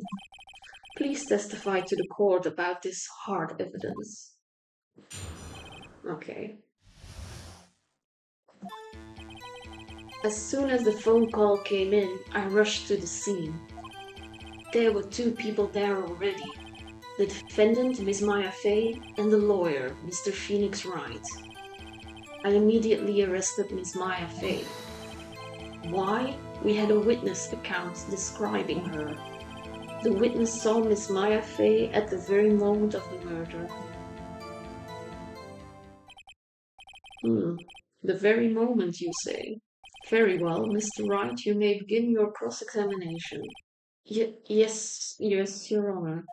Please testify to the court about this hard evidence. Okay. As soon as the phone call came in, I rushed to the scene. There were two people there already. The defendant, Miss Maya Fay, and the lawyer, Mr. Phoenix Wright. I immediately arrested Miss Maya Fay. Why? We had a witness account describing her. The witness saw Miss Maya Fay at the very moment of the murder. The very moment, you say? Very well, Mr. Wright, you may begin your cross-examination. Yes, Your Honor.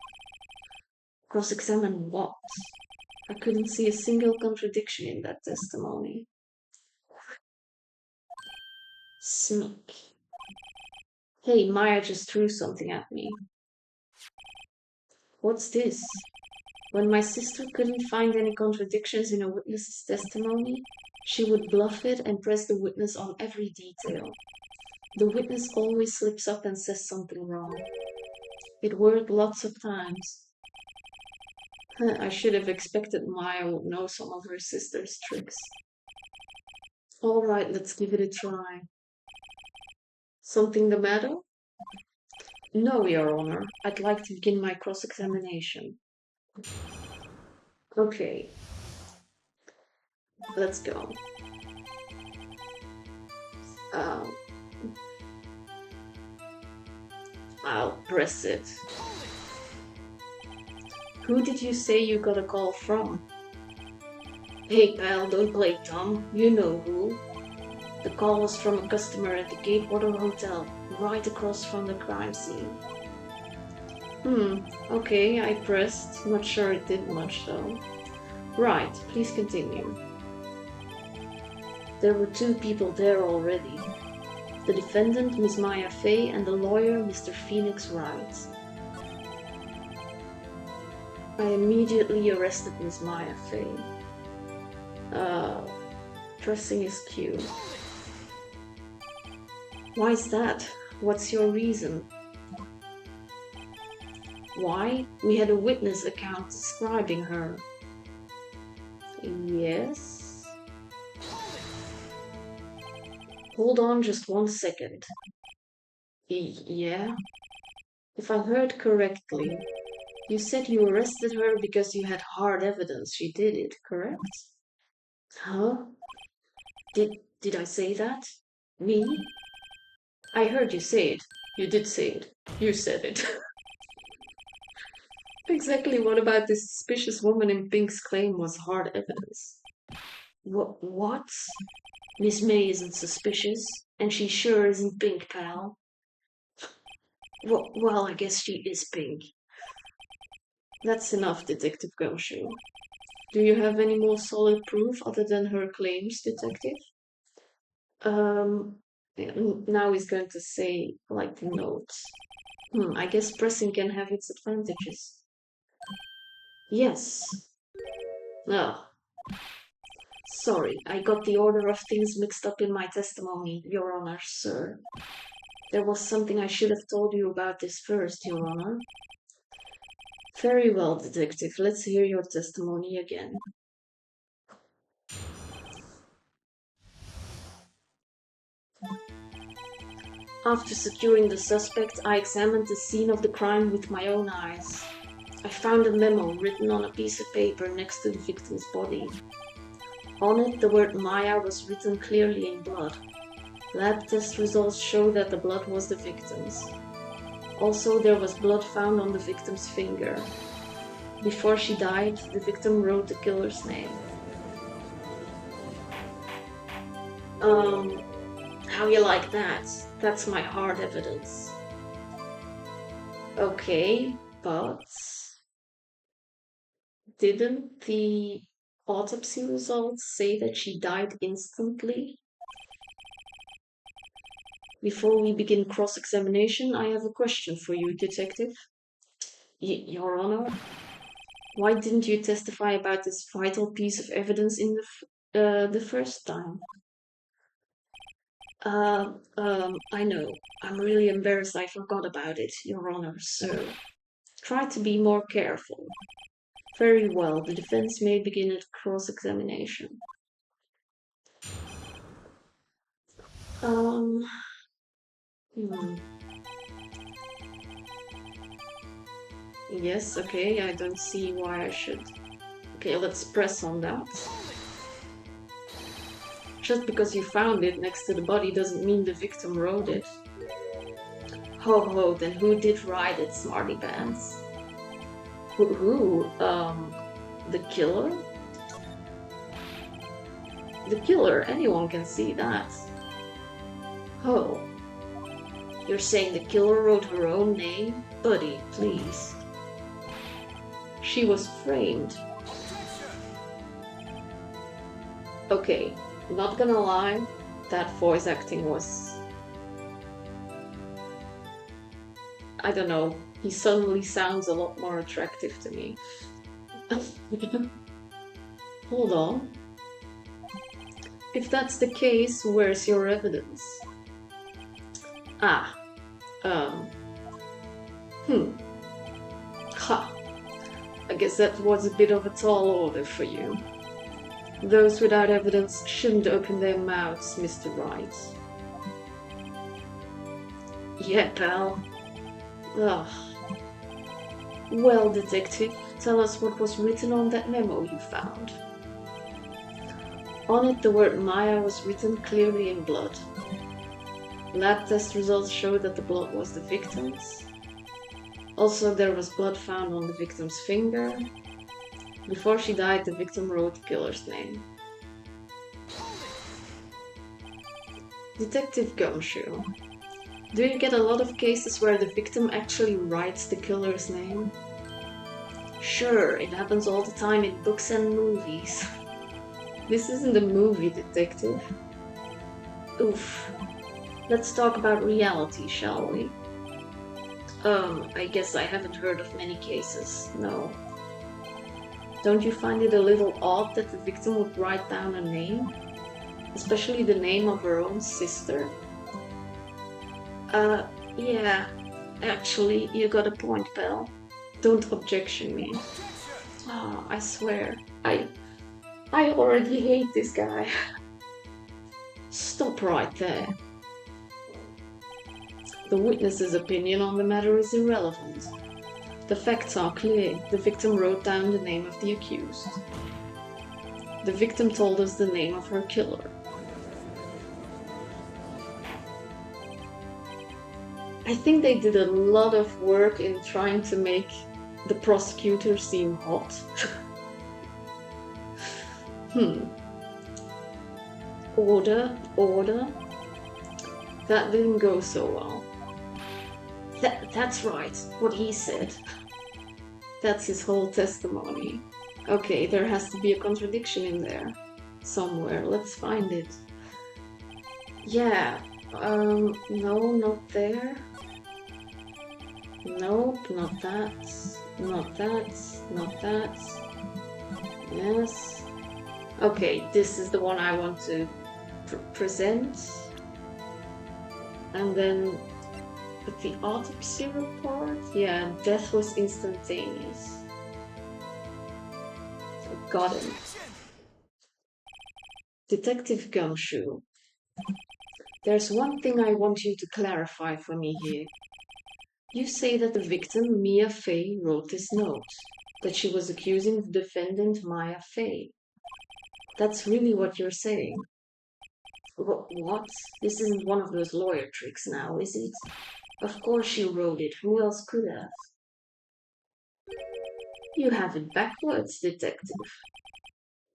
Cross-examine what? I couldn't see a single contradiction in that testimony. Sneak. Hey, Maya just threw something at me. What's this? When my sister couldn't find any contradictions in a witness's testimony, she would bluff it and press the witness on every detail. The witness always slips up and says something wrong. It worked lots of times. I should have expected Maya would know some of her sister's tricks. All right, let's give it a try. Something the matter? No, Your Honor. I'd like to begin my cross-examination. Okay. Let's go. I'll press it. Who did you say you got a call from? Hey pal, don't play dumb. You know who. The call was from a customer at the Gatewater Hotel, right across from the crime scene. Okay, I pressed. Not sure it did much though. Right, please continue. There were two people there already. The defendant, Miss Maya Fay, and the lawyer, Mr. Phoenix Wright. I immediately arrested Miss Maya Fay. Pressing his cue. Why is that? What's your reason? Why? We had a witness account describing her. Yes? Hold on just 1 second. Yeah? If I heard correctly, you said you arrested her because you had hard evidence she did it, correct? Huh? Did I say that? Me? I heard you say it. You did say it. You said it. Exactly what about this suspicious woman in Pink's claim was hard evidence? What? Miss May isn't suspicious, and she sure isn't Pink, pal. Well, I guess she is Pink. That's enough, Detective Gumshoe. Do you have any more solid proof other than her claims, Detective? Um, now he's going to say, like, the notes. I guess pressing can have its advantages. Yes. Oh, sorry, I got the order of things mixed up in my testimony, Your Honor, sir. There was something I should have told you about this first, Your Honor. Very well, Detective. Let's hear your testimony again. After securing the suspect, I examined the scene of the crime with my own eyes. I found a memo written on a piece of paper next to the victim's body. On it, the word Maya was written clearly in blood. Lab test results show that the blood was the victim's. Also, there was blood found on the victim's finger. Before she died, the victim wrote the killer's name. How you like that? That's my hard evidence. Okay, but didn't the autopsy results say that she died instantly? Before we begin cross-examination, I have a question for you, Detective. Your Honor, why didn't you testify about this vital piece of evidence in the first time? I know. I'm really embarrassed I forgot about it, Your Honor, sir. Try to be more careful. Very well, the defense may begin at cross-examination. Hmm. Yes, okay, I don't see why I should. Okay, let's press on that. Just because you found it next to the body doesn't mean the victim wrote it. Ho ho, then who did write it, smarty pants? Who? The killer? The killer, anyone can see that. Oh. You're saying the killer wrote her own name? Buddy, please. She was framed. Okay, not gonna lie, that voice acting was... I don't know, he suddenly sounds a lot more attractive to me. Hold on. If that's the case, where's your evidence? Ha. I guess that was a bit of a tall order for you. Those without evidence shouldn't open their mouths, Mr. Wright. Yeah, pal. Ugh. Well, Detective, tell us what was written on that memo you found. On it, the word Maya was written clearly in blood. Lab test results show that the blood was the victim's. Also, there was blood found on the victim's finger. Before she died, the victim wrote the killer's name. Detective Gumshoe, do you get a lot of cases where the victim actually writes the killer's name? Sure, it happens all the time in books and movies. This isn't a movie, Detective. Oof. Let's talk about reality, shall we? I guess I haven't heard of many cases, no. Don't you find it a little odd that the victim would write down a name? Especially the name of her own sister? Yeah. Actually, you got a point, pal. Don't objection me. Oh, I swear, I already hate this guy. Stop right there. The witness's opinion on the matter is irrelevant. The facts are clear. The victim wrote down the name of the accused. The victim told us the name of her killer. I think they did a lot of work in trying to make the prosecutor seem hot. Order. That didn't go so well. That's right, what he said. That's his whole testimony. Okay, there has to be a contradiction in there. Somewhere, let's find it. Yeah, no, not there. Nope, not that. Not that. Not that. Yes. Okay, this is the one I want to present. And then the autopsy report. Yeah, death was instantaneous. Got him. Detective Gumshoe. There's one thing I want you to clarify for me here. You say that the victim, Mia Fey, wrote this note, that she was accusing the defendant, Maya Fey. That's really what you're saying. What? This isn't one of those lawyer tricks now, is it? Of course she wrote it. Who else could have? You have it backwards, detective.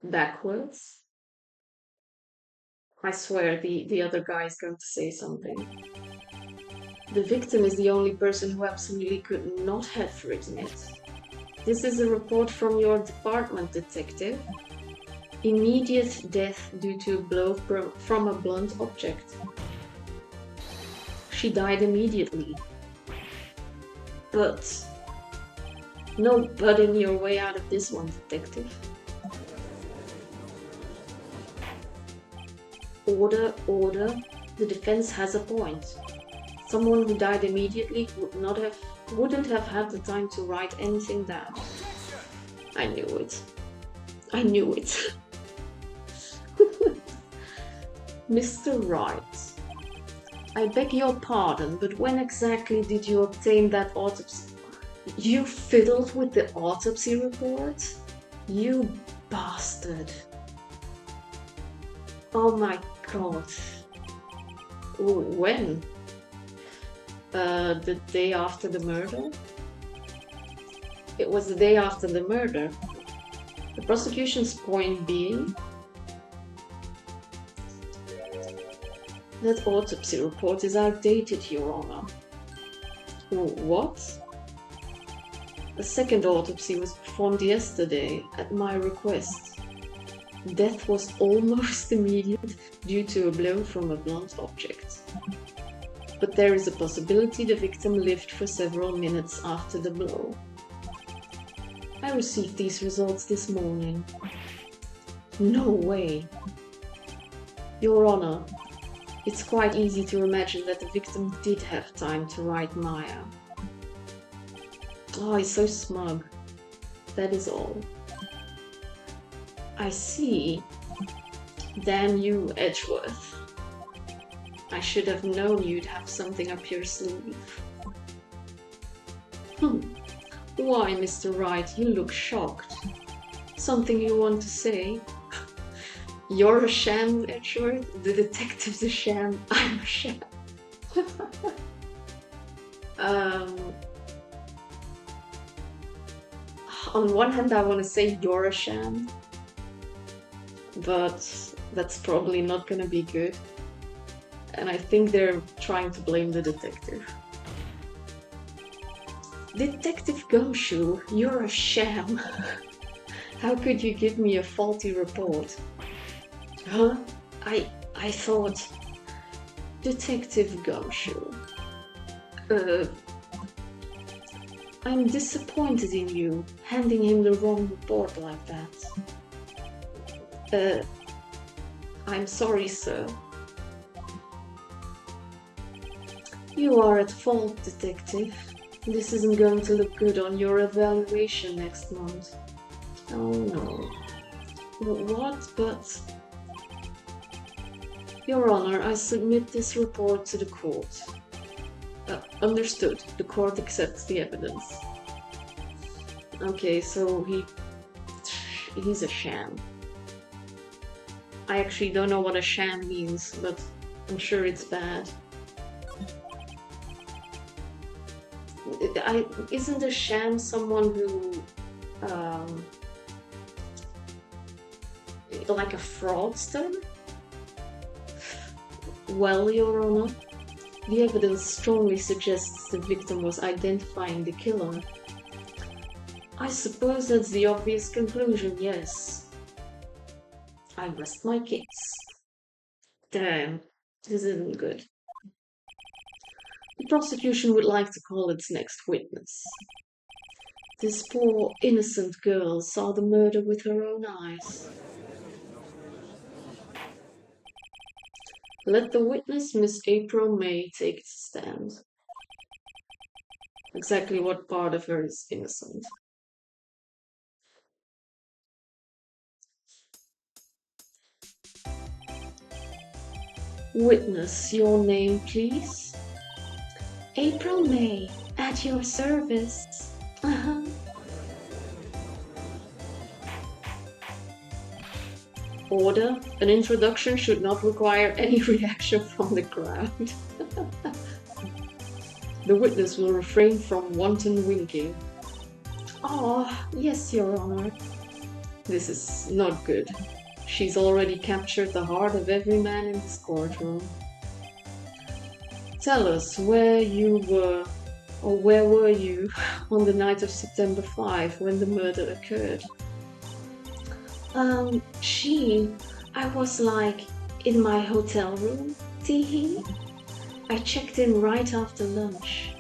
Backwards? I swear the other guy is going to say something. The victim is the only person who absolutely could not have written it. This is a report from your department, detective. Immediate death due to a blow from a blunt object. She died immediately. But... no but in your way out of this one, detective. Order. The defense has a point. Someone who died immediately wouldn't have had the time to write anything down. I knew it. Mr. Wright, I beg your pardon, but when exactly did you obtain that autopsy? You fiddled with the autopsy report? You bastard. Oh my god. When? The day after the murder? It was the day after the murder. The prosecution's point being that autopsy report is outdated, Your Honor. What? A second autopsy was performed yesterday at my request. Death was almost immediate due to a blow from a blunt object. But there is a possibility the victim lived for several minutes after the blow. I received these results this morning. No way. Your Honor, it's quite easy to imagine that the victim did have time to write Maya. Oh, he's so smug. That is all. I see. Damn you, Edgeworth. I should have known you'd have something up your sleeve. Why, Mr. Wright, you look shocked. Something you want to say? You're a sham, Edgeworth? The detective's a sham. I'm a sham. On one hand, I want to say you're a sham, but that's probably not going to be good. And I think they're trying to blame the detective. Detective Gumshoe, you're a sham. How could you give me a faulty report? Huh? I thought... Detective Gumshoe. I'm disappointed in you, handing him the wrong report like that. I'm sorry, sir. You are at fault, detective. This isn't going to look good on your evaluation next month. Oh no. What? But... Your Honor, I submit this report to the court. Understood. The court accepts the evidence. Okay, so he's a sham. I actually don't know what a sham means, but I'm sure it's bad. Isn't a sham someone who, like a fraudster? Well, Your Honor, the evidence strongly suggests the victim was identifying the killer. I suppose that's the obvious conclusion, yes. I rest my case. Damn, this isn't good. The prosecution would like to call its next witness. This poor, innocent girl saw the murder with her own eyes. Let the witness, Miss April May, take the stand. Exactly what part of her is innocent? Witness, your name, please? April May, at your service. Order. An introduction should not require any reaction from the crowd. The witness will refrain from wanton winking. Oh, yes, Your Honor. This is not good. She's already captured the heart of every man in this courtroom. Tell us where you were, or where were you, on the night of September 5 when the murder occurred? I was like in my hotel room, teehee. I checked in right after lunch.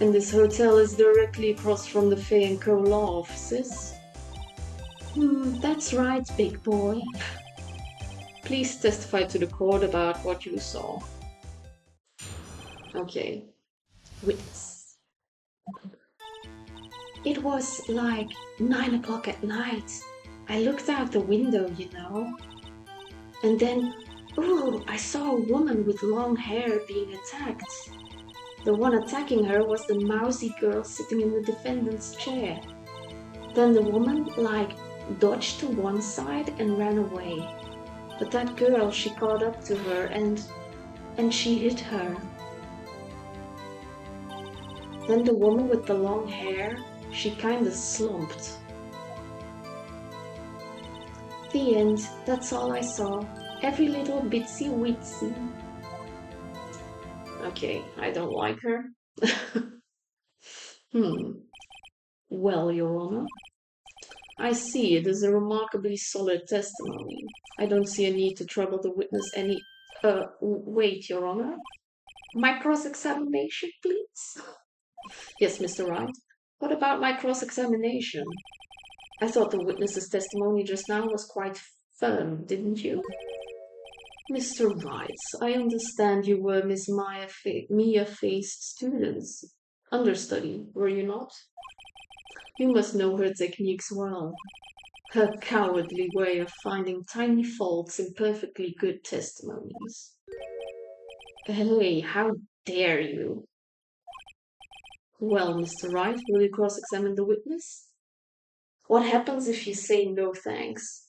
And this hotel is directly across from the Fay & Co. law offices? That's right, big boy. Please testify to the court about what you saw. Okay. Witness. It was like 9 o'clock at night. I looked out the window, you know. And then, I saw a woman with long hair being attacked. The one attacking her was the mousy girl sitting in the defendant's chair. Then the woman, dodged to one side and ran away. But that girl, she caught up to her and she hit her. Then the woman with the long hair, she kinda slumped. The end. That's all I saw. Every little bitsy witsy. Okay, I don't like her. Well, Your Honor, I see it is a remarkably solid testimony. I don't see a need to trouble the witness any... wait, Your Honor. My cross-examination, please? Yes, Mr. Wright. What about my cross-examination? I thought the witness's testimony just now was quite firm, didn't you? Mr. Wright, I understand you were Miss Mia-faced students. Understudy, were you not? You must know her techniques well. Her cowardly way of finding tiny faults in perfectly good testimonies. Hey, how dare you? Well, Mr. Wright, will you cross-examine the witness? What happens if you say no thanks?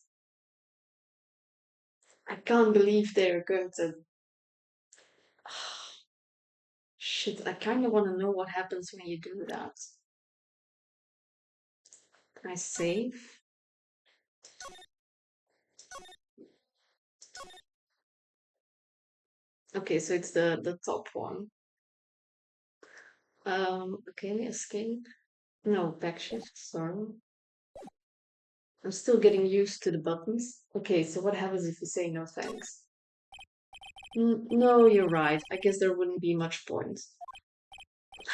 I can't believe they're going to... Shit, I kind of want to know what happens when you do that. Can I save? Okay, so it's the top one. Okay, escape. No, backshift, sorry. I'm still getting used to the buttons. Okay, so what happens if you say no thanks? No, you're right. I guess there wouldn't be much point.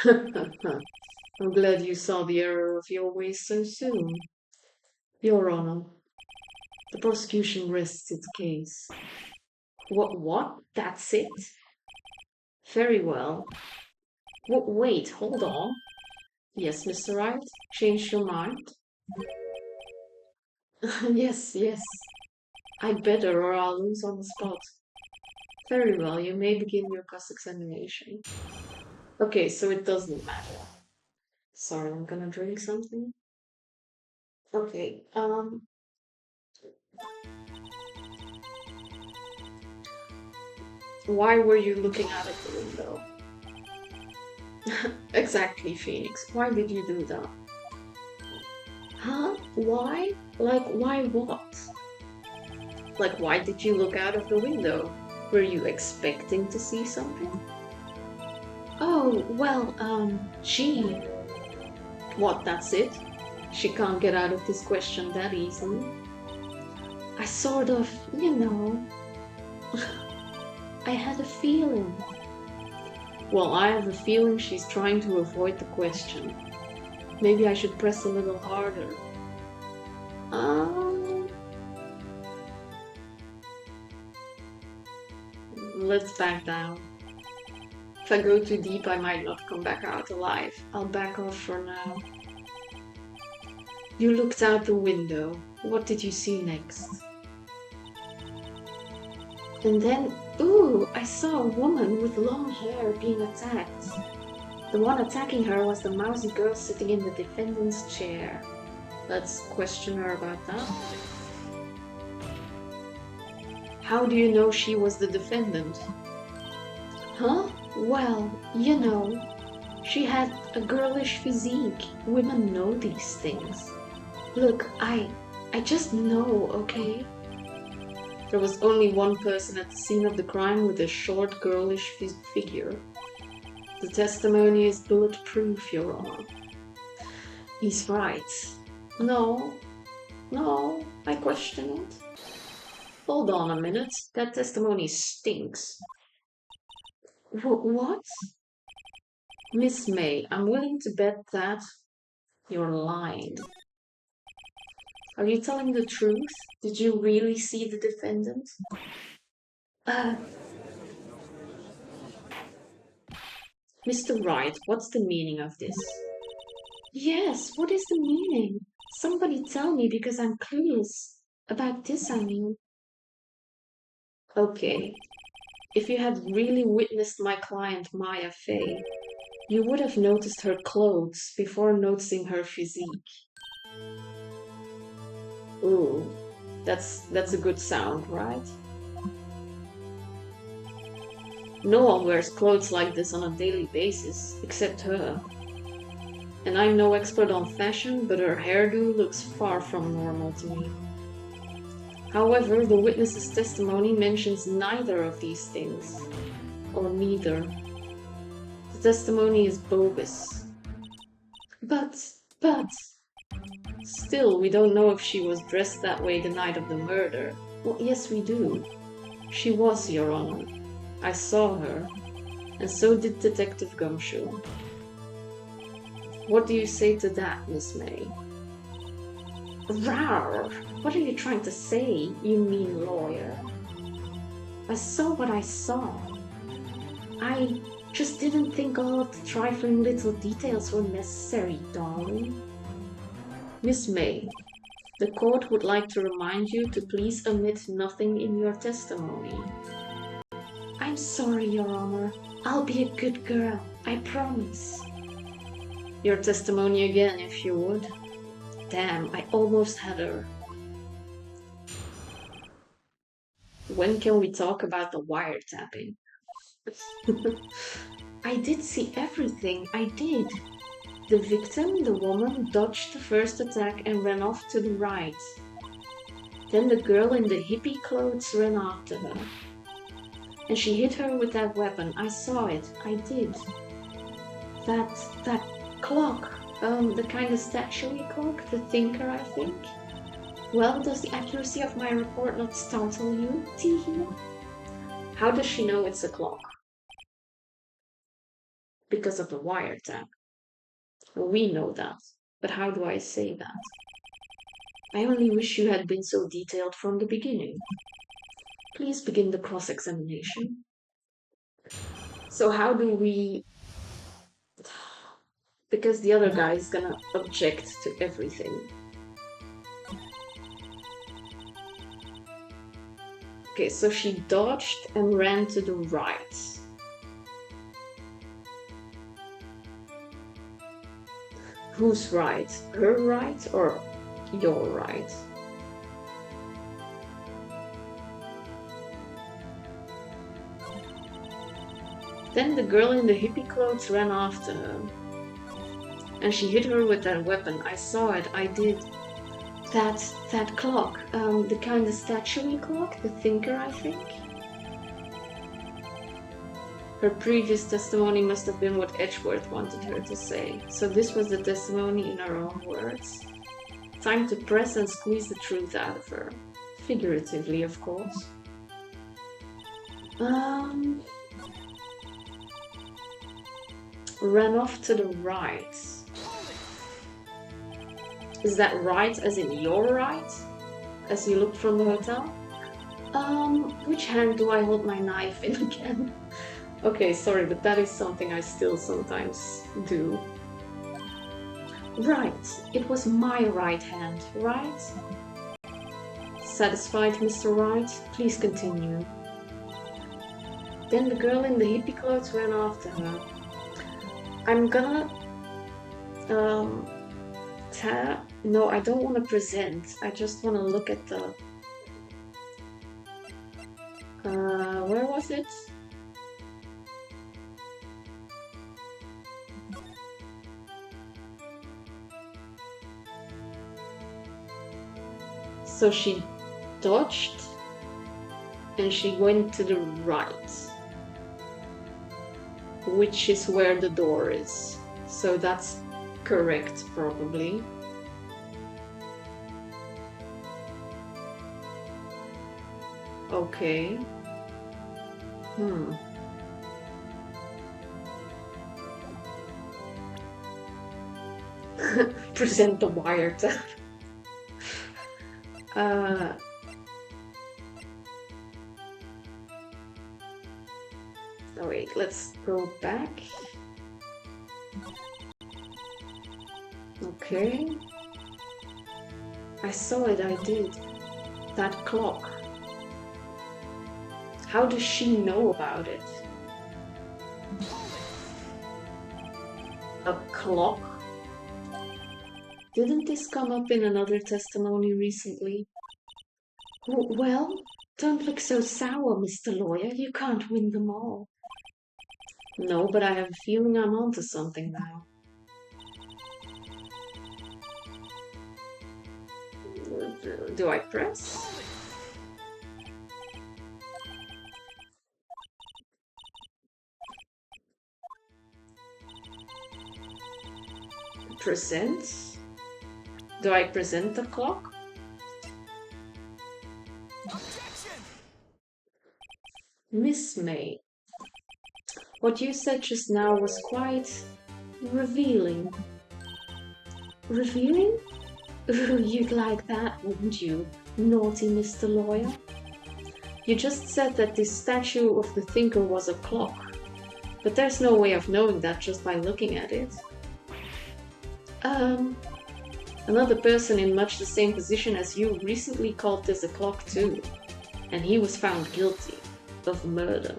I'm glad you saw the error of your ways so soon. Your Honor, the prosecution rests its case. What? That's it? Very well. Wait, hold on. Yes, Mr. Wright? Changed your mind? Yes. I better or I'll lose on the spot. Very well, you may begin your cross-examination. Okay, so it doesn't matter. Sorry, I'm gonna drink something. Okay, why were you looking out of the window? Exactly, Phoenix. Why did you do that? Huh? Why? Like, why what? Like, why did you look out of the window? Were you expecting to see something? Oh, well, gee. What, that's it? She can't get out of this question that easily. I sort of, I had a feeling. Well, I have a feeling she's trying to avoid the question. Maybe I should press a little harder. Um, let's back down. If I go too deep, I might not come back out alive. I'll back off for now. You looked out the window. What did you see next? And then, ooh, I saw a woman with long hair being attacked. The one attacking her was the mousy girl sitting in the defendant's chair. Let's question her about that. How do you know she was the defendant? Huh? Well, she had a girlish physique. Women know these things. Look, I just know, okay? There was only one person at the scene of the crime with a short, girlish figure. The testimony is bulletproof, Your Honor. He's right. No, I question it. Hold on a minute, that testimony stinks. What? Miss May, I'm willing to bet that you're lying. Are you telling the truth? Did you really see the defendant? Uh, Mr. Wright, what's the meaning of this? Yes, what is the meaning? Somebody tell me because I'm clueless. About this, I mean. Okay, if you had really witnessed my client Maya Fey, you would have noticed her clothes before noticing her physique. Ooh, that's a good sound, right? No one wears clothes like this on a daily basis, except her. And I'm no expert on fashion, but her hairdo looks far from normal to me. However, the witness's testimony mentions neither of these things. Or neither. The testimony is bogus. But... Still, we don't know if she was dressed that way the night of the murder. Well, yes, we do. She was, Your Honor. I saw her. And so did Detective Gumshoe. What do you say to that, Miss May? Rawr! What are you trying to say, you mean lawyer? I saw what I saw. I just didn't think all of the trifling little details were necessary, darling. Miss May, the court would like to remind you to please omit nothing in your testimony. I'm sorry, Your Honor. I'll be a good girl, I promise. Your testimony again, if you would. Damn, I almost had her. When can we talk about the wiretapping? I did see everything, I did. The victim, the woman, dodged the first attack and ran off to the right. Then the girl in the hippie clothes ran after her. And she hit her with that weapon. I saw it. I did. That clock. The kind of statuary clock. The thinker, I think. Well, does the accuracy of my report not startle you? Teehee. How does she know it's a clock? Because of the wiretap. Well, we know that. But how do I say that? I only wish you had been so detailed from the beginning. Please begin the cross-examination. So how do we... Because the other guy is gonna object to everything. Okay, so she dodged and ran to the right. Who's right? Her right or your right? Then the girl in the hippie clothes ran after her. And she hit her with that weapon. I saw it, I did. That clock, the kind of statue-y clock, the thinker, I think. Her previous testimony must have been what Edgeworth wanted her to say. So this was the testimony in her own words. Time to press and squeeze the truth out of her. Figuratively, of course. Ran off to the right. Is that right as in your right? As you look from the hotel? Which hand do I hold my knife in again? Okay, sorry, but that is something I still sometimes do. Right, it was my right hand, right? Satisfied, Mr. Wright? Please continue. Then the girl in the hippie clothes ran after her. I'm gonna... No, I don't want to present. I just want to look at the... where was it? So she dodged and she went to the right, which is where the door is. So that's correct, probably. Okay. Present the wiretap. Oh wait, let's go back. Okay. I saw it, I did. That clock. How does she know about it? A clock? Didn't this come up in another testimony recently? Well, don't look so sour, Mr. Lawyer. You can't win them all. No, but I have a feeling I'm onto something now. Do I press? Present? Do I present the clock? Miss May, what you said just now was quite revealing. Revealing? Ooh, you'd like that, wouldn't you, naughty Mr. Lawyer? You just said that this statue of the thinker was a clock, but there's no way of knowing that just by looking at it. Another person in much the same position as you recently called this a clock too, and he was found guilty of murder.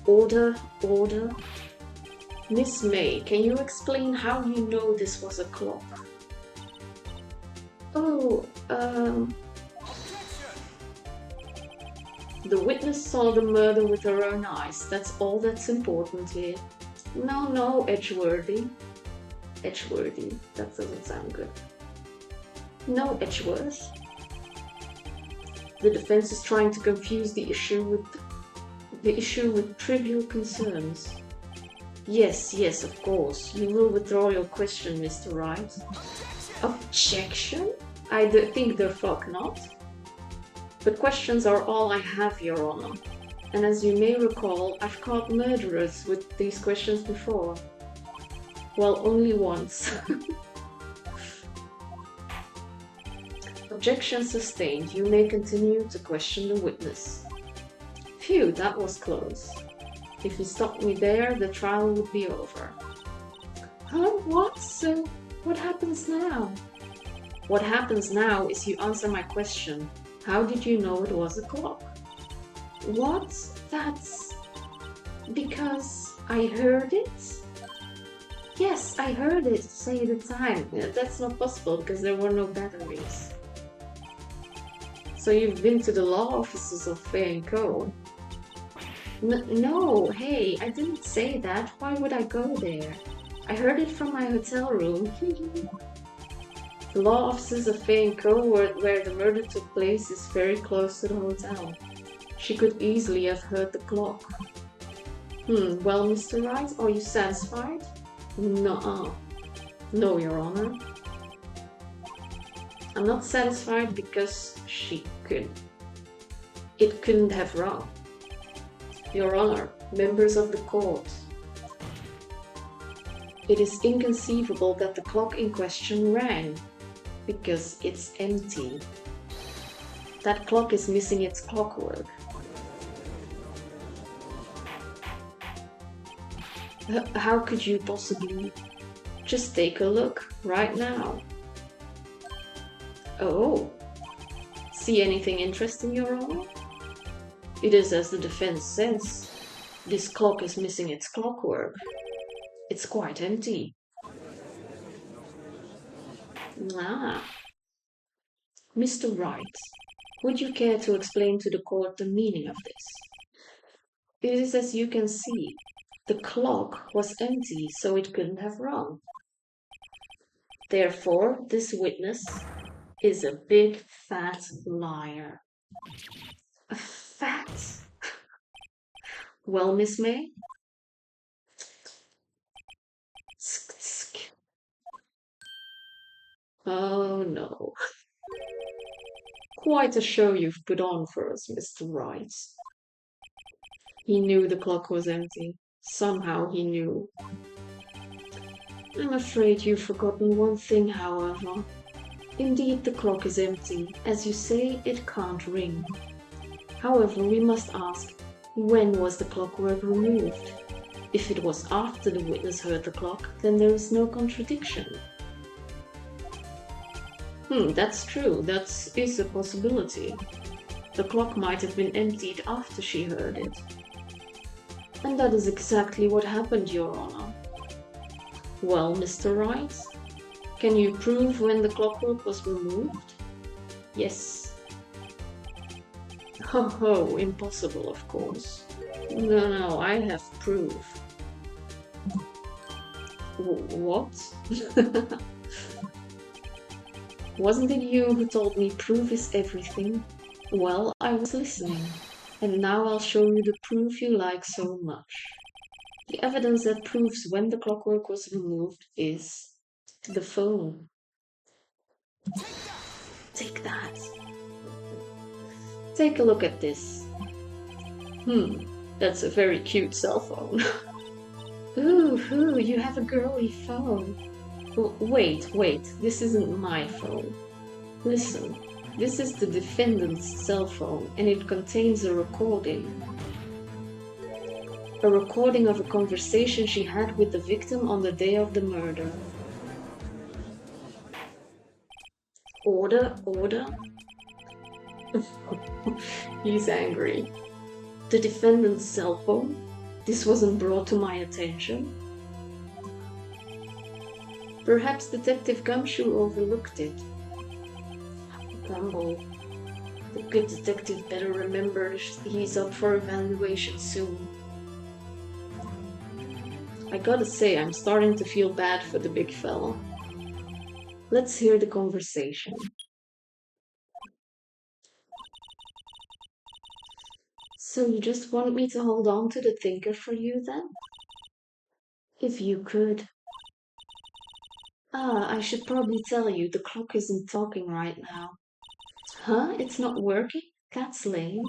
Order, order. Miss May, can you explain how you know this was a clock? Oh, the witness saw the murder with her own eyes. That's all that's important here. No, Edgeworthy. Edgeworthy. That doesn't sound good. No, Edgeworth. The defense is trying to confuse the issue with trivial concerns. Yes, of course. You will withdraw your question, Mr. Wright. Objection? I think the fuck not. But questions are all I have, Your Honor. And as you may recall, I've caught murderers with these questions before. Well, only once. Objection sustained. You may continue to question the witness. Phew, that was close. If you stopped me there, the trial would be over. Huh? What? So, what happens now? What happens now is you answer my question. How did you know it was a clock? What? That's... because I heard it? Yes, I heard it say the time. That's not possible because there were no batteries. So you've been to the law offices of Fay & Co. No, hey, I didn't say that. Why would I go there? I heard it from my hotel room. The law offices of Fay & Co. where the murder took place is very close to the hotel. She could easily have heard the clock. Well, Mr. Wright, are you satisfied? No, Your Honor. I'm not satisfied because it couldn't have rung. Your Honor, members of the court. It is inconceivable that the clock in question rang, because it's empty. That clock is missing its clockwork. How could you possibly? Just take a look, right now. Oh. See anything interesting, Your Honor? It is as the defense says. This clock is missing its clockwork. It's quite empty. Mr. Wright, would you care to explain to the court the meaning of this? It is as you can see. The clock was empty, so it couldn't have rung. Therefore, this witness is a big fat liar. A fat? Well, Miss May? Oh no. Quite a show you've put on for us, Mr. Wright. He knew the clock was empty. Somehow he knew. I'm afraid you've forgotten one thing, however. Indeed, the clock is empty. As you say, it can't ring. However, we must ask, when was the clockwork removed? If it was after the witness heard the clock, then there is no contradiction. That's true. That is a possibility. The clock might have been emptied after she heard it. And that is exactly what happened, Your Honor. Well, Mr. Wright, can you prove when the clockwork was removed? Yes. Ho, impossible, of course. No, I have proof. What? Wasn't it you who told me proof is everything? Well, I was listening, and now I'll show you the proof you like so much. The evidence that proves when the clockwork was removed is the phone. Take that. Take a look at this. That's a very cute cell phone. Ooh, you have a girly phone. Wait, this isn't my phone. Listen, this is the defendant's cell phone, and it contains a recording. A recording of a conversation she had with the victim on the day of the murder. Order? He's angry. The defendant's cell phone? This wasn't brought to my attention. Perhaps Detective Gumshoe overlooked it. Grumble. The good detective better remember he's up for evaluation soon. I gotta say, I'm starting to feel bad for the big fella. Let's hear the conversation. So you just want me to hold on to the thinker for you then? If you could. I should probably tell you, the clock isn't talking right now. Huh? It's not working? That's lame.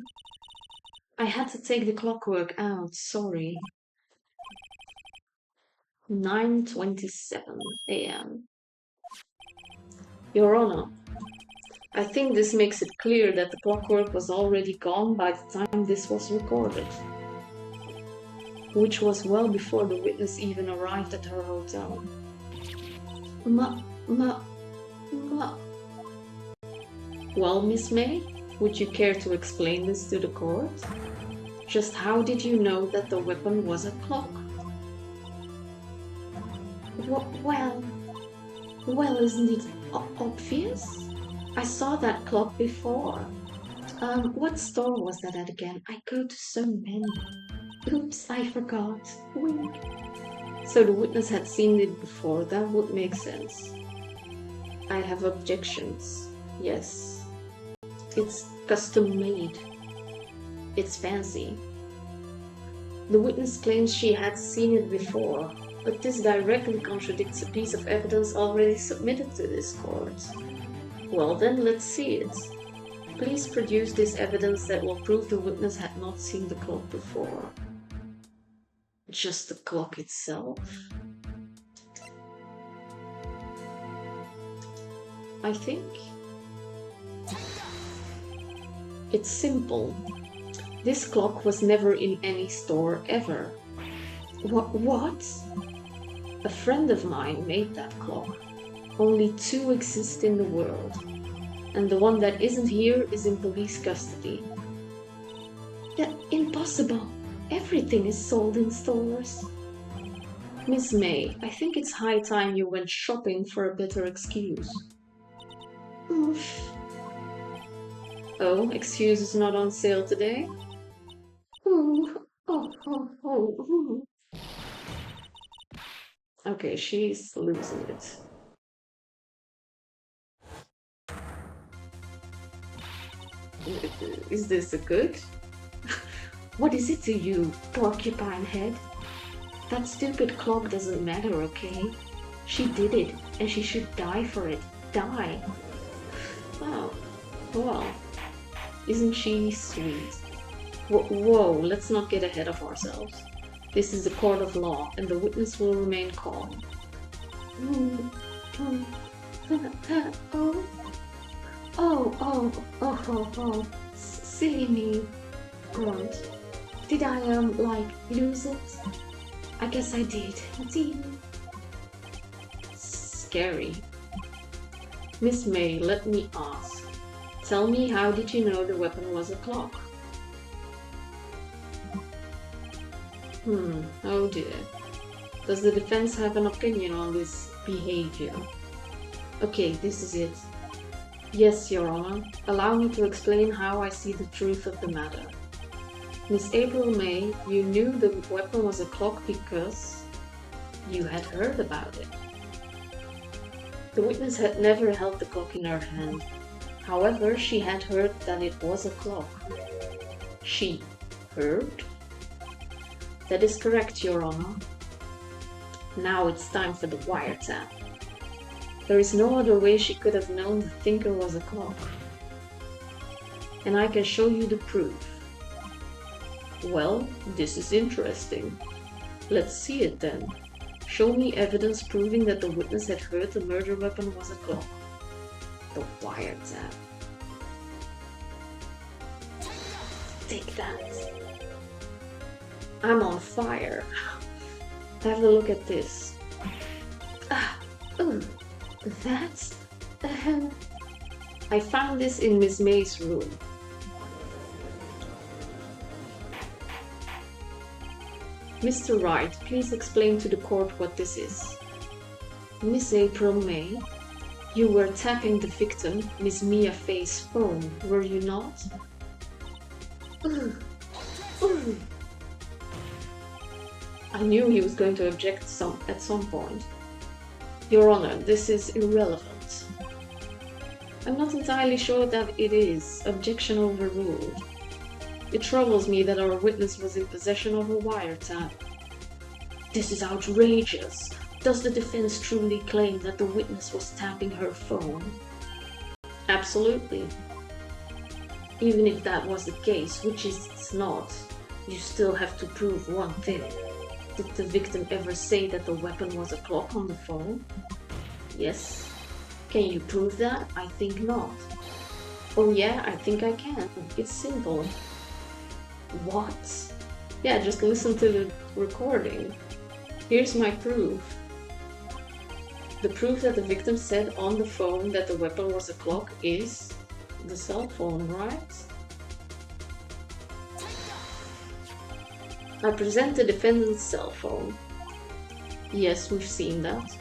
I had to take the clockwork out, sorry. 9:27 a.m. Your Honor, I think this makes it clear that the clockwork was already gone by the time this was recorded, which was well before the witness even arrived at her hotel. Well, Miss May, would you care to explain this to the court? Just how did you know that the weapon was a clock? Well, isn't it obvious? I saw that clock before. What store was that at again? I go to so many. Oops, I forgot. Wink. So the witness had seen it before, that would make sense. I have objections. Yes. It's custom made. It's fancy. The witness claims she had seen it before, but this directly contradicts a piece of evidence already submitted to this court. Well then, let's see it. Please produce this evidence that will prove the witness had not seen the clock before. Just the clock itself? I think it's simple. This clock was never in any store ever. What? A friend of mine made that clock. Only 2 exist in the world, and the one that isn't here is in police custody. Impossible. Everything is sold in stores. Miss May, I think it's high time you went shopping for a better excuse. Oof. Oh, excuse is not on sale today? Oh. Okay, she's losing it. Is this a good? What is it to you, porcupine head? That stupid clock doesn't matter, okay? She did it, and she should die for it. Die. Oh, well, isn't she sweet? Whoa, let's not get ahead of ourselves. This is a court of law, and the witness will remain calm. Oh. Silly me. Grunt. Did I, lose it? I guess I did. Scary. Miss May, let me ask. Tell me, how did you know the weapon was a clock? Oh dear. Does the defense have an opinion on this behavior? Okay, this is it. Yes, Your Honor. Allow me to explain how I see the truth of the matter. Miss April May, you knew the weapon was a clock because you had heard about it. The witness had never held the clock in her hand. However, she had heard that it was a clock. She heard? That is correct, Your Honor. Now it's time for the wiretap. There is no other way she could have known the thinker was a clock. And I can show you the proof. Well, this is interesting. Let's see it then. Show me evidence proving that the witness had heard the murder weapon was a clock. The wiretap. Take that. I'm on fire. Have a look at this. That's... I found this in Miss May's room. Mr. Wright, please explain to the court what this is. Miss April May, you were tapping the victim, Miss Mia Faye's phone, were you not? I knew he was going to object at some point. Your Honor, this is irrelevant. I'm not entirely sure that it is. Objection overruled. It troubles me that our witness was in possession of a wiretap. This is outrageous. Does the defense truly claim that the witness was tapping her phone? Absolutely. Even if that was the case, which it's not, you still have to prove one thing. Did the victim ever say that the weapon was a clock on the phone? Yes. Can you prove that? I think not. Oh yeah, I think I can. It's simple. What? Yeah, just listen to the recording. Here's my proof. The proof that the victim said on the phone that the weapon was a clock is The cell phone, right? I present the defendant's cell phone. Yes, we've seen that.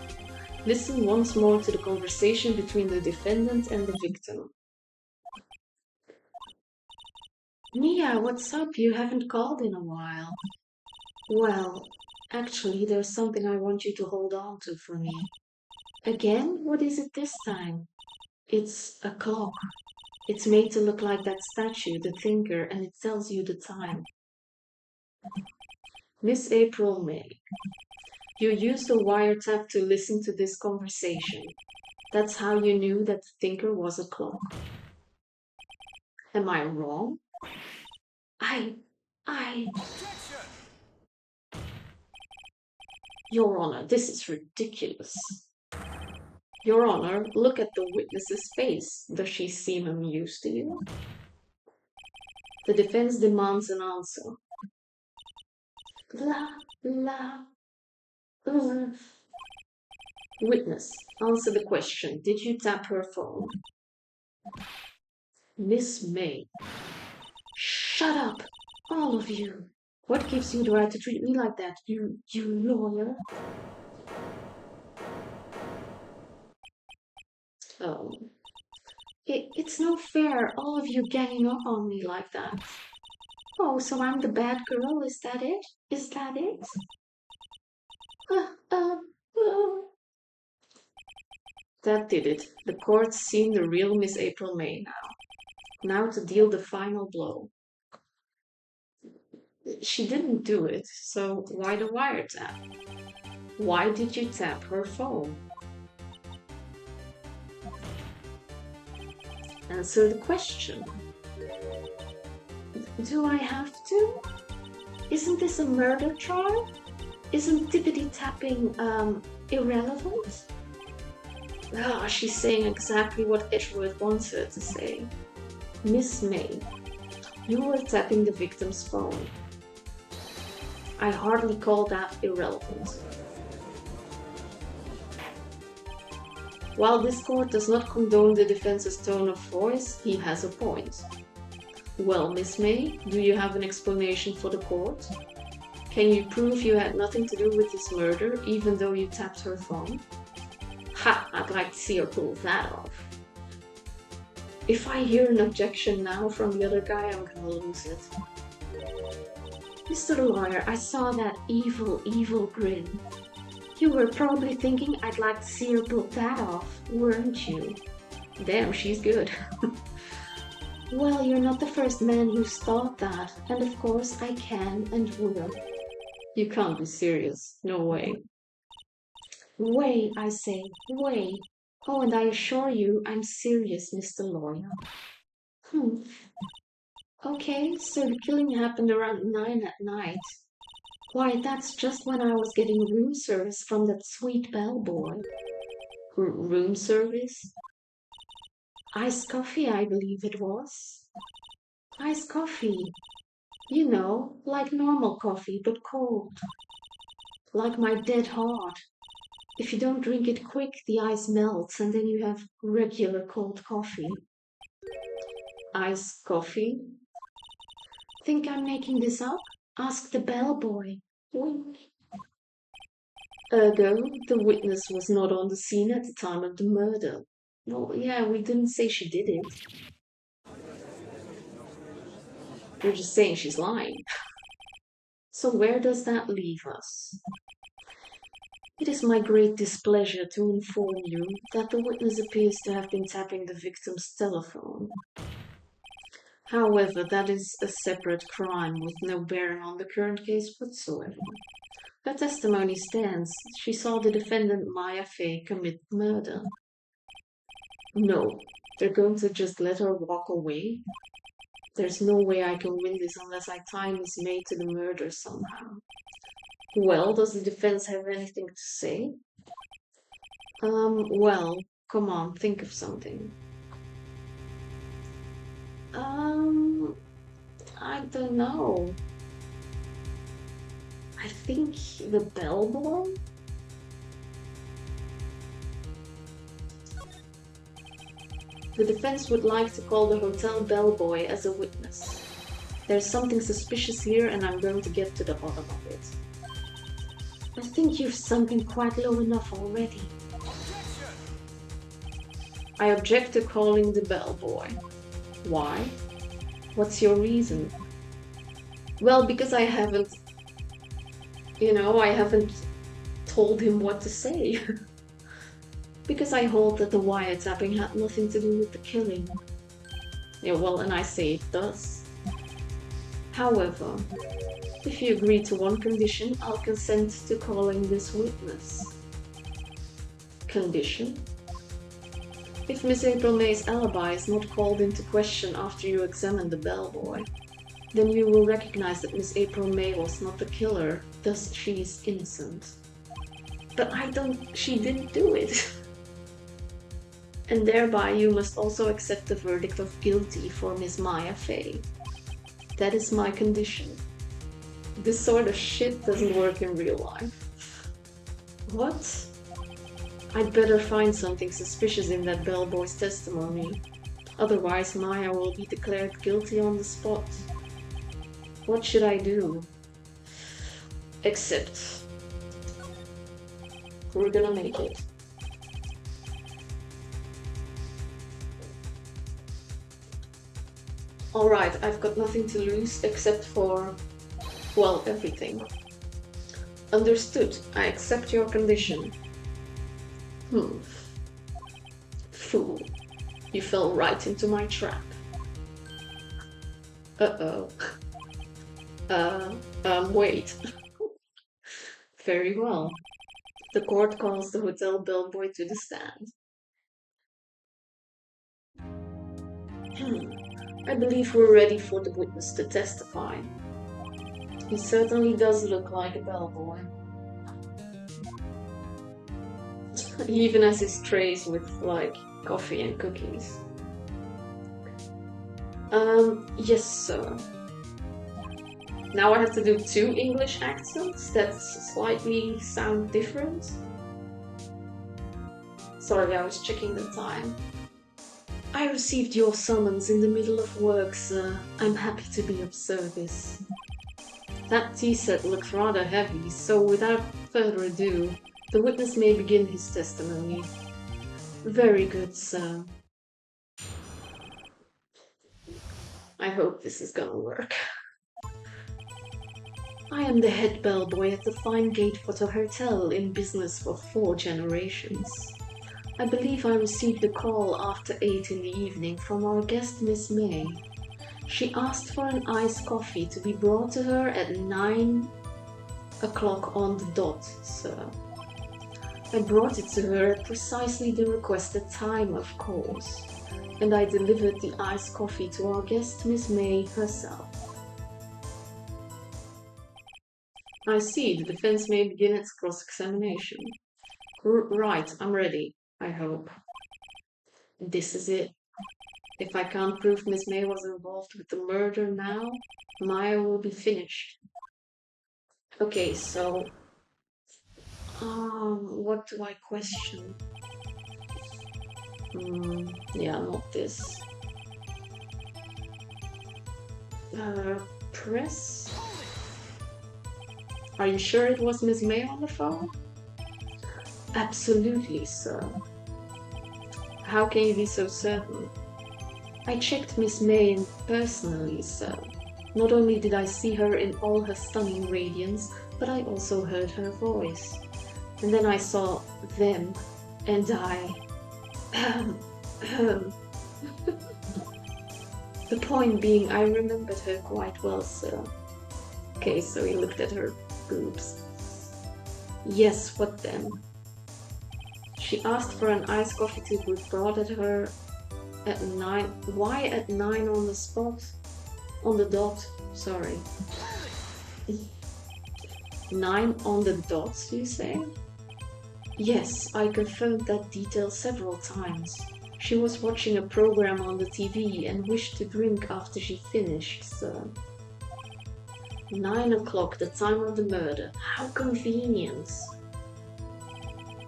Listen once more to the conversation between the defendant and the victim. Mia, what's up? You haven't called in a while. Well, actually, there's something I want you to hold on to for me. Again? What is it this time? It's a clock. It's made to look like that statue, the thinker, and it tells you the time. Miss April May, you used the wiretap to listen to this conversation. That's how you knew that the thinker was a clock. Am I wrong? I... Your Honor, this is ridiculous. Your Honor, look at the witness's face. Does she seem amused to you? The defense demands an answer. La. Witness, answer the question. Did you tap her phone? Miss May. Shut up, all of you. What gives you the right to treat me like that, you lawyer? It's no fair, all of you ganging up on me like that. Oh, so I'm the bad girl, is that it? Is that it? That did it. The court's seen the real Miss April May now. Now to deal the final blow. She didn't do it, so why the wiretap? Why did you tap her phone? Answer the question. Do I have to? Isn't this a murder trial? Isn't tippity tapping irrelevant? She's saying exactly what Edgeworth wants her to say. Miss May, you were tapping the victim's phone. I hardly call that irrelevant. While this court does not condone the defense's tone of voice, he has a point. Well, Miss May, do you have an explanation for the court? Can you prove you had nothing to do with this murder, even though you tapped her phone? Ha! I'd like to see her pull that off. If I hear an objection now from the other guy, I'm gonna lose it. Mr. Lawyer, I saw that evil grin. You were probably thinking I'd like to see her pull that off, weren't you? Damn, she's good. Well, you're not the first man who's thought that, and of course I can and will. You can't be serious. No way. Way, I say, way. Oh, and I assure you I'm serious, Mr. Lawyer. Okay, so the killing happened around 9 at night. Why, that's just when I was getting room service from that sweet bellboy. Room service? Iced coffee, I believe it was. Iced coffee. You know, like normal coffee, but cold. Like my dead heart. If you don't drink it quick, the ice melts and then you have regular cold coffee. Iced coffee? Think I'm making this up? Ask the bellboy. Wink. Ergo, the witness was not on the scene at the time of the murder. Well, yeah, we didn't say she did it. We're just saying she's lying. So where does that leave us? It is my great displeasure to inform you that the witness appears to have been tapping the victim's telephone. However, that is a separate crime with no bearing on the current case whatsoever. Her testimony stands. She saw the defendant Maya Fey commit murder. No, they're going to just let her walk away? There's no way I can win this unless I tie Miss May to the murder somehow. Well, does the defense have anything to say? Well, come on, think of something. I don't know. I think the bellboy? The defense would like to call the hotel bellboy as a witness. There's something suspicious here and I'm going to get to the bottom of it. I think you've sunken quite low enough already. I object to calling the bellboy. Why? What's your reason? Well, because I haven't told him what to say. Because I hold that the wiretapping had nothing to do with the killing. Yeah, well, and I say it does. However, if you agree to one condition, I'll consent to calling this witness. Condition? If Miss April May's alibi is not called into question after you examine the bellboy, then you will recognize that Miss April May was not the killer, thus she is innocent. But she didn't do it. And thereby you must also accept the verdict of guilty for Miss Maya Fey. That is my condition. This sort of shit doesn't work in real life. What? I'd better find something suspicious in that bellboy's testimony. Otherwise Maya will be declared guilty on the spot. What should I do? Accept. We're gonna make it. Alright, I've got nothing to lose except for, well, everything. Understood. I accept your condition. Fool. You fell right into my trap. Uh-oh. Wait. Very well. The court calls the hotel bellboy to the stand. I believe we're ready for the witness to testify. He certainly does look like a bellboy. Even as his trays with, like, coffee and cookies. Yes, sir. Now I have to do 2 English accents that slightly sound different. Sorry, I was checking the time. I received your summons in the middle of work, sir. I'm happy to be of service. That tea set looks rather heavy, so without further ado, the witness may begin his testimony. Very good, sir. I hope this is gonna work. I am the head bellboy at the fine Gatewater Hotel, in business for 4 generations. I believe I received a call after 8 in the evening from our guest Miss May. She asked for an iced coffee to be brought to her at 9 o'clock on the dot, sir. I brought it to her at precisely the requested time, of course, and I delivered the iced coffee to our guest Miss May herself. I see, the defense may begin its cross-examination. Right, I'm ready, I hope. This is it. If I can't prove Miss May was involved with the murder now, Maya will be finished. Okay, so... what do I question? Yeah, not this. Press? Are you sure it was Miss May on the phone? Absolutely, sir. How can you be so certain? I checked Miss May in personally, sir. Not only did I see her in all her stunning radiance, but I also heard her voice. And then I saw them, and I... The point being, I remembered her quite well, sir. Okay, so he looked at her boobs. Yes, what then? She asked for an iced coffee to be brought at her at 9. Why at 9 on the spot? On the dot, sorry. 9 on the dot, you say? Yes, I confirmed that detail several times. She was watching a program on the TV and wished to drink after she finished, sir. 9 o'clock, the time of the murder. How convenient.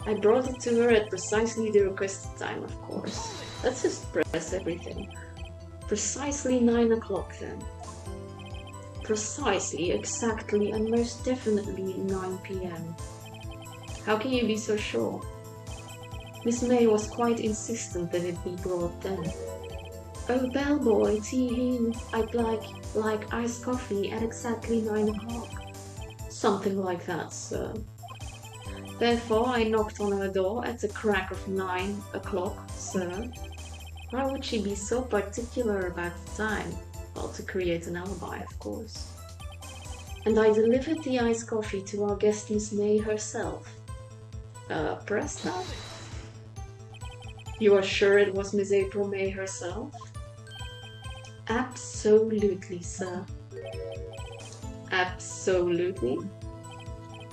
I brought it to her at precisely the requested time, of course. Let's just press everything. Precisely 9 o'clock then. Precisely, exactly, and most definitely 9 p.m. How can you be so sure? Miss May was quite insistent that it be brought then. Oh, bellboy, tee-hee, I'd like iced coffee at exactly 9 o'clock. Something like that, sir. Therefore, I knocked on her door at the crack of 9 o'clock, sir. Why would she be so particular about the time? Well, to create an alibi, of course. And I delivered the iced coffee to our guest Miss May herself. Press that? You are sure it was Miss April May herself? Absolutely, sir. Absolutely?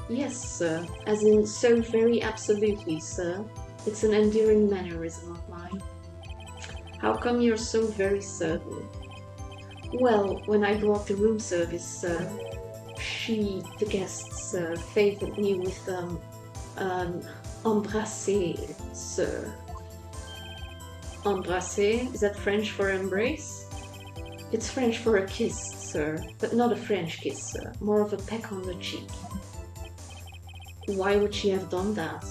Yes, sir. As in, so very absolutely, sir. It's an endearing mannerism of mine. How come you're so very certain? Well, when I brought the room service, sir, the guests, favored me with, embrasser, sir. Embrasser? Is that French for embrace? It's French for a kiss, sir, but not a French kiss, sir. More of a peck on the cheek. Why would she have done that?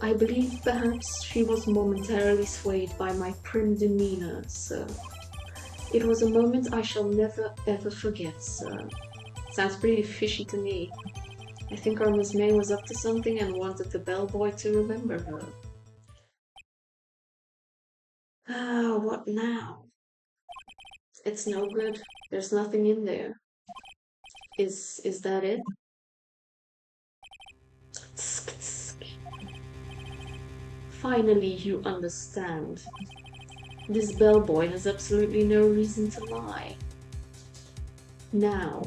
I believe perhaps she was momentarily swayed by my prim demeanor, sir. It was a moment I shall never ever forget, sir. Sounds pretty fishy to me. I think our Miss May was up to something and wanted the bellboy to remember her. Ah, what now? It's no good. There's nothing in there. Is that it? Finally, you understand. This bellboy has absolutely no reason to lie. Now,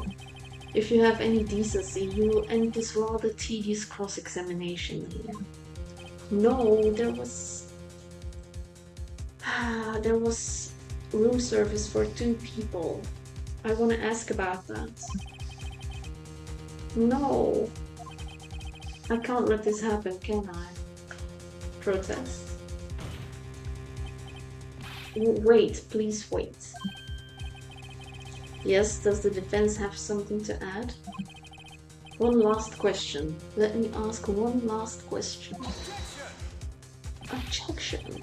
if you have any decency, you will end this rather tedious cross-examination here. No, there was room service for 2 people. I want to ask about that. No, I can't let this happen, can I? Protest. Wait, please wait. Yes, does the defense have something to add? One last question. Let me ask one last question. Objection.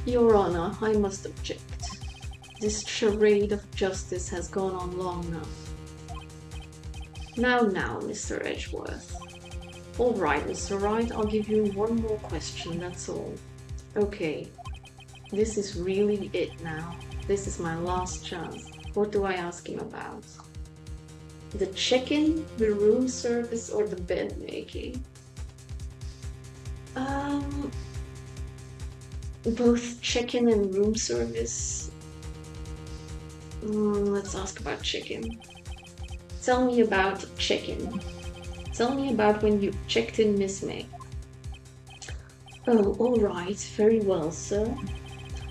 Your Honor, I must object. This charade of justice has gone on long enough. Now, Mr. Edgeworth. All right, Mr. Wright, I'll give you one more question, that's all. Okay, this is really it now. This is my last chance. What do I ask him about? The check-in, the room service, or the bed making? Both check-in and room service. Let's ask about check-in. Tell me about check-in. Tell me about when you checked in Miss May. Oh, all right, very well, sir.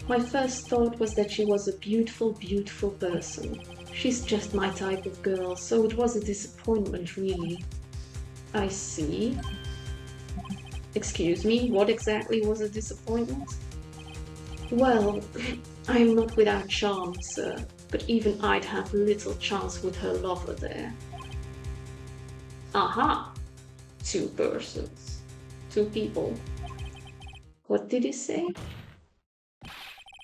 My first thought was that she was a beautiful, beautiful person. She's just my type of girl, so it was a disappointment, really. I see. Excuse me, what exactly was a disappointment? Well, I'm not without charm, sir, but even I'd have little chance with her lover there. Aha! 2 persons. 2 people. What did he say?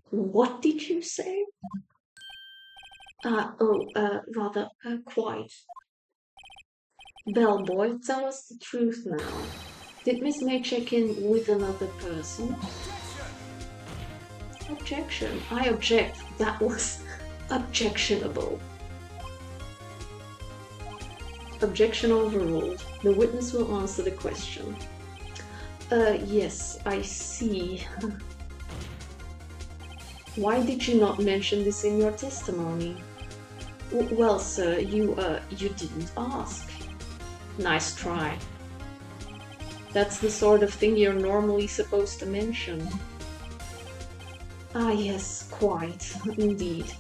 What did you say? Rather, quite. Bellboy, tell us the truth now. Did Miss May check in with another person? Objection. I object. That was objectionable. Objection overruled. The witness will answer the question. Yes, I see. Why did you not mention this in your testimony? Well, sir, you didn't ask. Nice try. That's the sort of thing you're normally supposed to mention. Ah, yes, quite, indeed.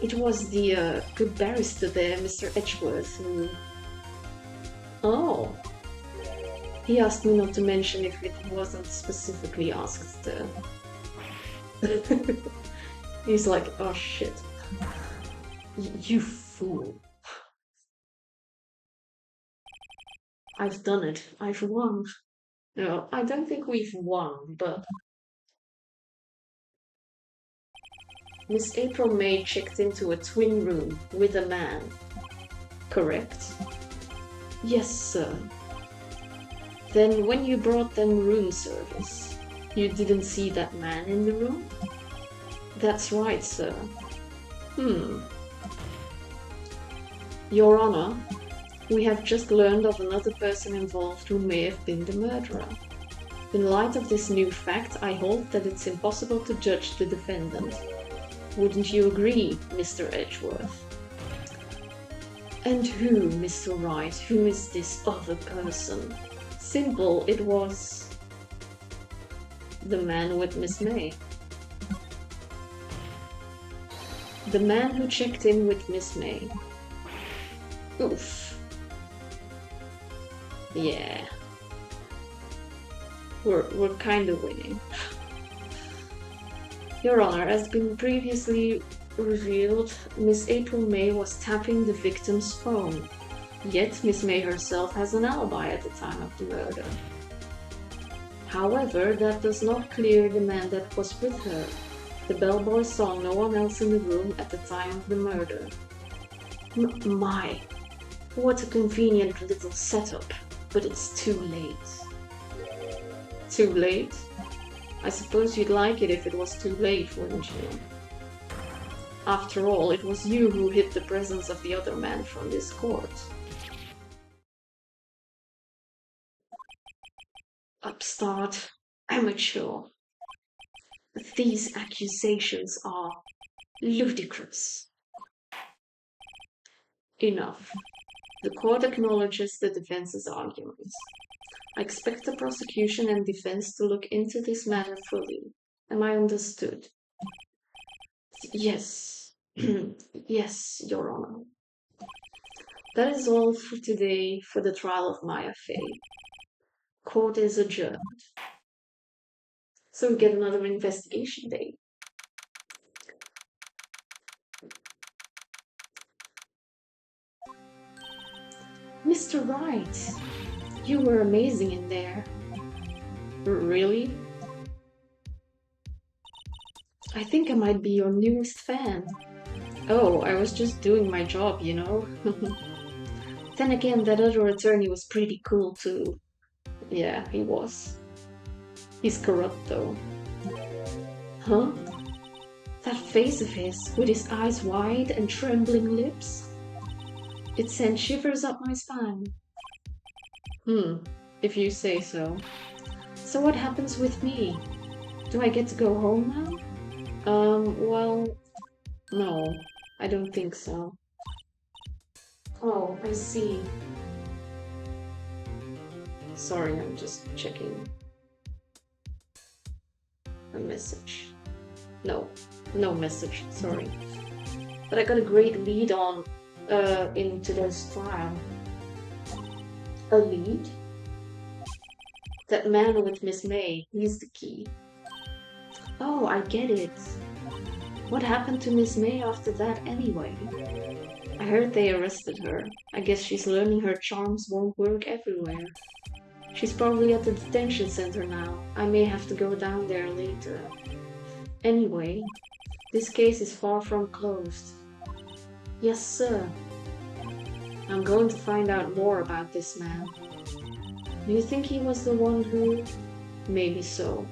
It was the good barrister there, Mr. Edgeworth, who... Oh. He asked me not to mention if it wasn't specifically asked. He's like, oh shit. You fool. I've done it. I've won. No, I don't think we've won, but Miss April May checked into a twin room with a man. Correct? Yes, sir. Then when you brought them room service, you didn't see that man in the room? That's right, sir. Your Honor, we have just learned of another person involved who may have been the murderer. In light of this new fact, I hold that it's impossible to judge the defendant. Wouldn't you agree, Mr. Edgeworth? And who, Mr. Wright? Who is this other person? Simple, it was the man with Miss May. The man who checked in with Miss May. Oof. Yeah. We're kind of winning. Your Honor, as been previously revealed, Miss April May was tapping the victim's phone. Yet Miss May herself has an alibi at the time of the murder. However, that does not clear the man that was with her. The bellboy saw no one else in the room at the time of the murder. My, what a convenient little setup, but it's too late. Too late? I suppose you'd like it if it was too late, wouldn't you? After all, it was you who hid the presence of the other man from this court. Upstart, amateur. These accusations are ludicrous. Enough. The court acknowledges the defense's arguments. I expect the prosecution and defense to look into this matter fully. Am I understood? Yes. Yes, Your Honor. That is all for today for the trial of Maya Fey. Court is adjourned. So we get another investigation day. Mr. Wright, you were amazing in there. Really? I think I might be your newest fan. Oh, I was just doing my job, you know? Then again, that other attorney was pretty cool too. Yeah, he was. He's corrupt though. Huh? That face of his, with his eyes wide and trembling lips? It sent shivers up my spine. If you say so. So what happens with me? Do I get to go home now? Well, no, I don't think so. Oh, I see. Sorry, I'm just checking a message. No message, sorry. But I got a great lead on in today's trial. A lead? That man with Miss May, he's the key. Oh, I get it. What happened to Miss May after that anyway? I heard they arrested her. I guess she's learning her charms won't work everywhere. She's probably at the detention center now. I may have to go down there later. Anyway, this case is far from closed. Yes, sir. I'm going to find out more about this man. Do you think he was the one who... Maybe so.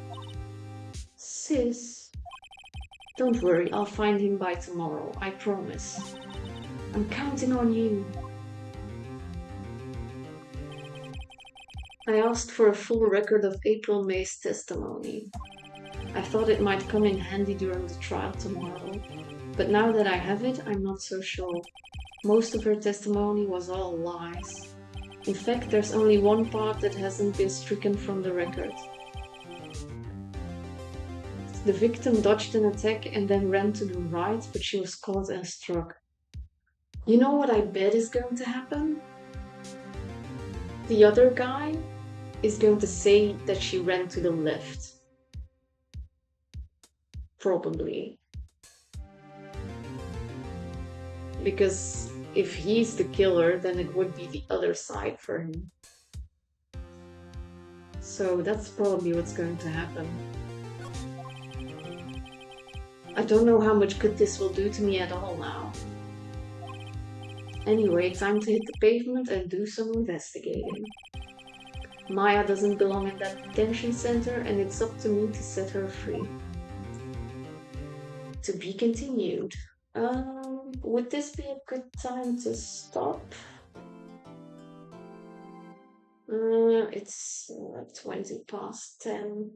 Sis? Don't worry, I'll find him by tomorrow, I promise. I'm counting on you. I asked for a full record of April May's testimony. I thought it might come in handy during the trial tomorrow, but now that I have it, I'm not so sure. Most of her testimony was all lies. In fact, there's only one part that hasn't been stricken from the record. The victim dodged an attack and then ran to the right, but she was caught and struck. You know what I bet is going to happen? The other guy is going to say that she ran to the left. Probably. Because if he's the killer, then it would be the other side for him. So that's probably what's going to happen. I don't know how much good this will do to me at all now. Anyway, time to hit the pavement and do some investigating. Maya doesn't belong in that detention center, and it's up to me to set her free. To be continued. Would this be a good time to stop? It's 20 past 10.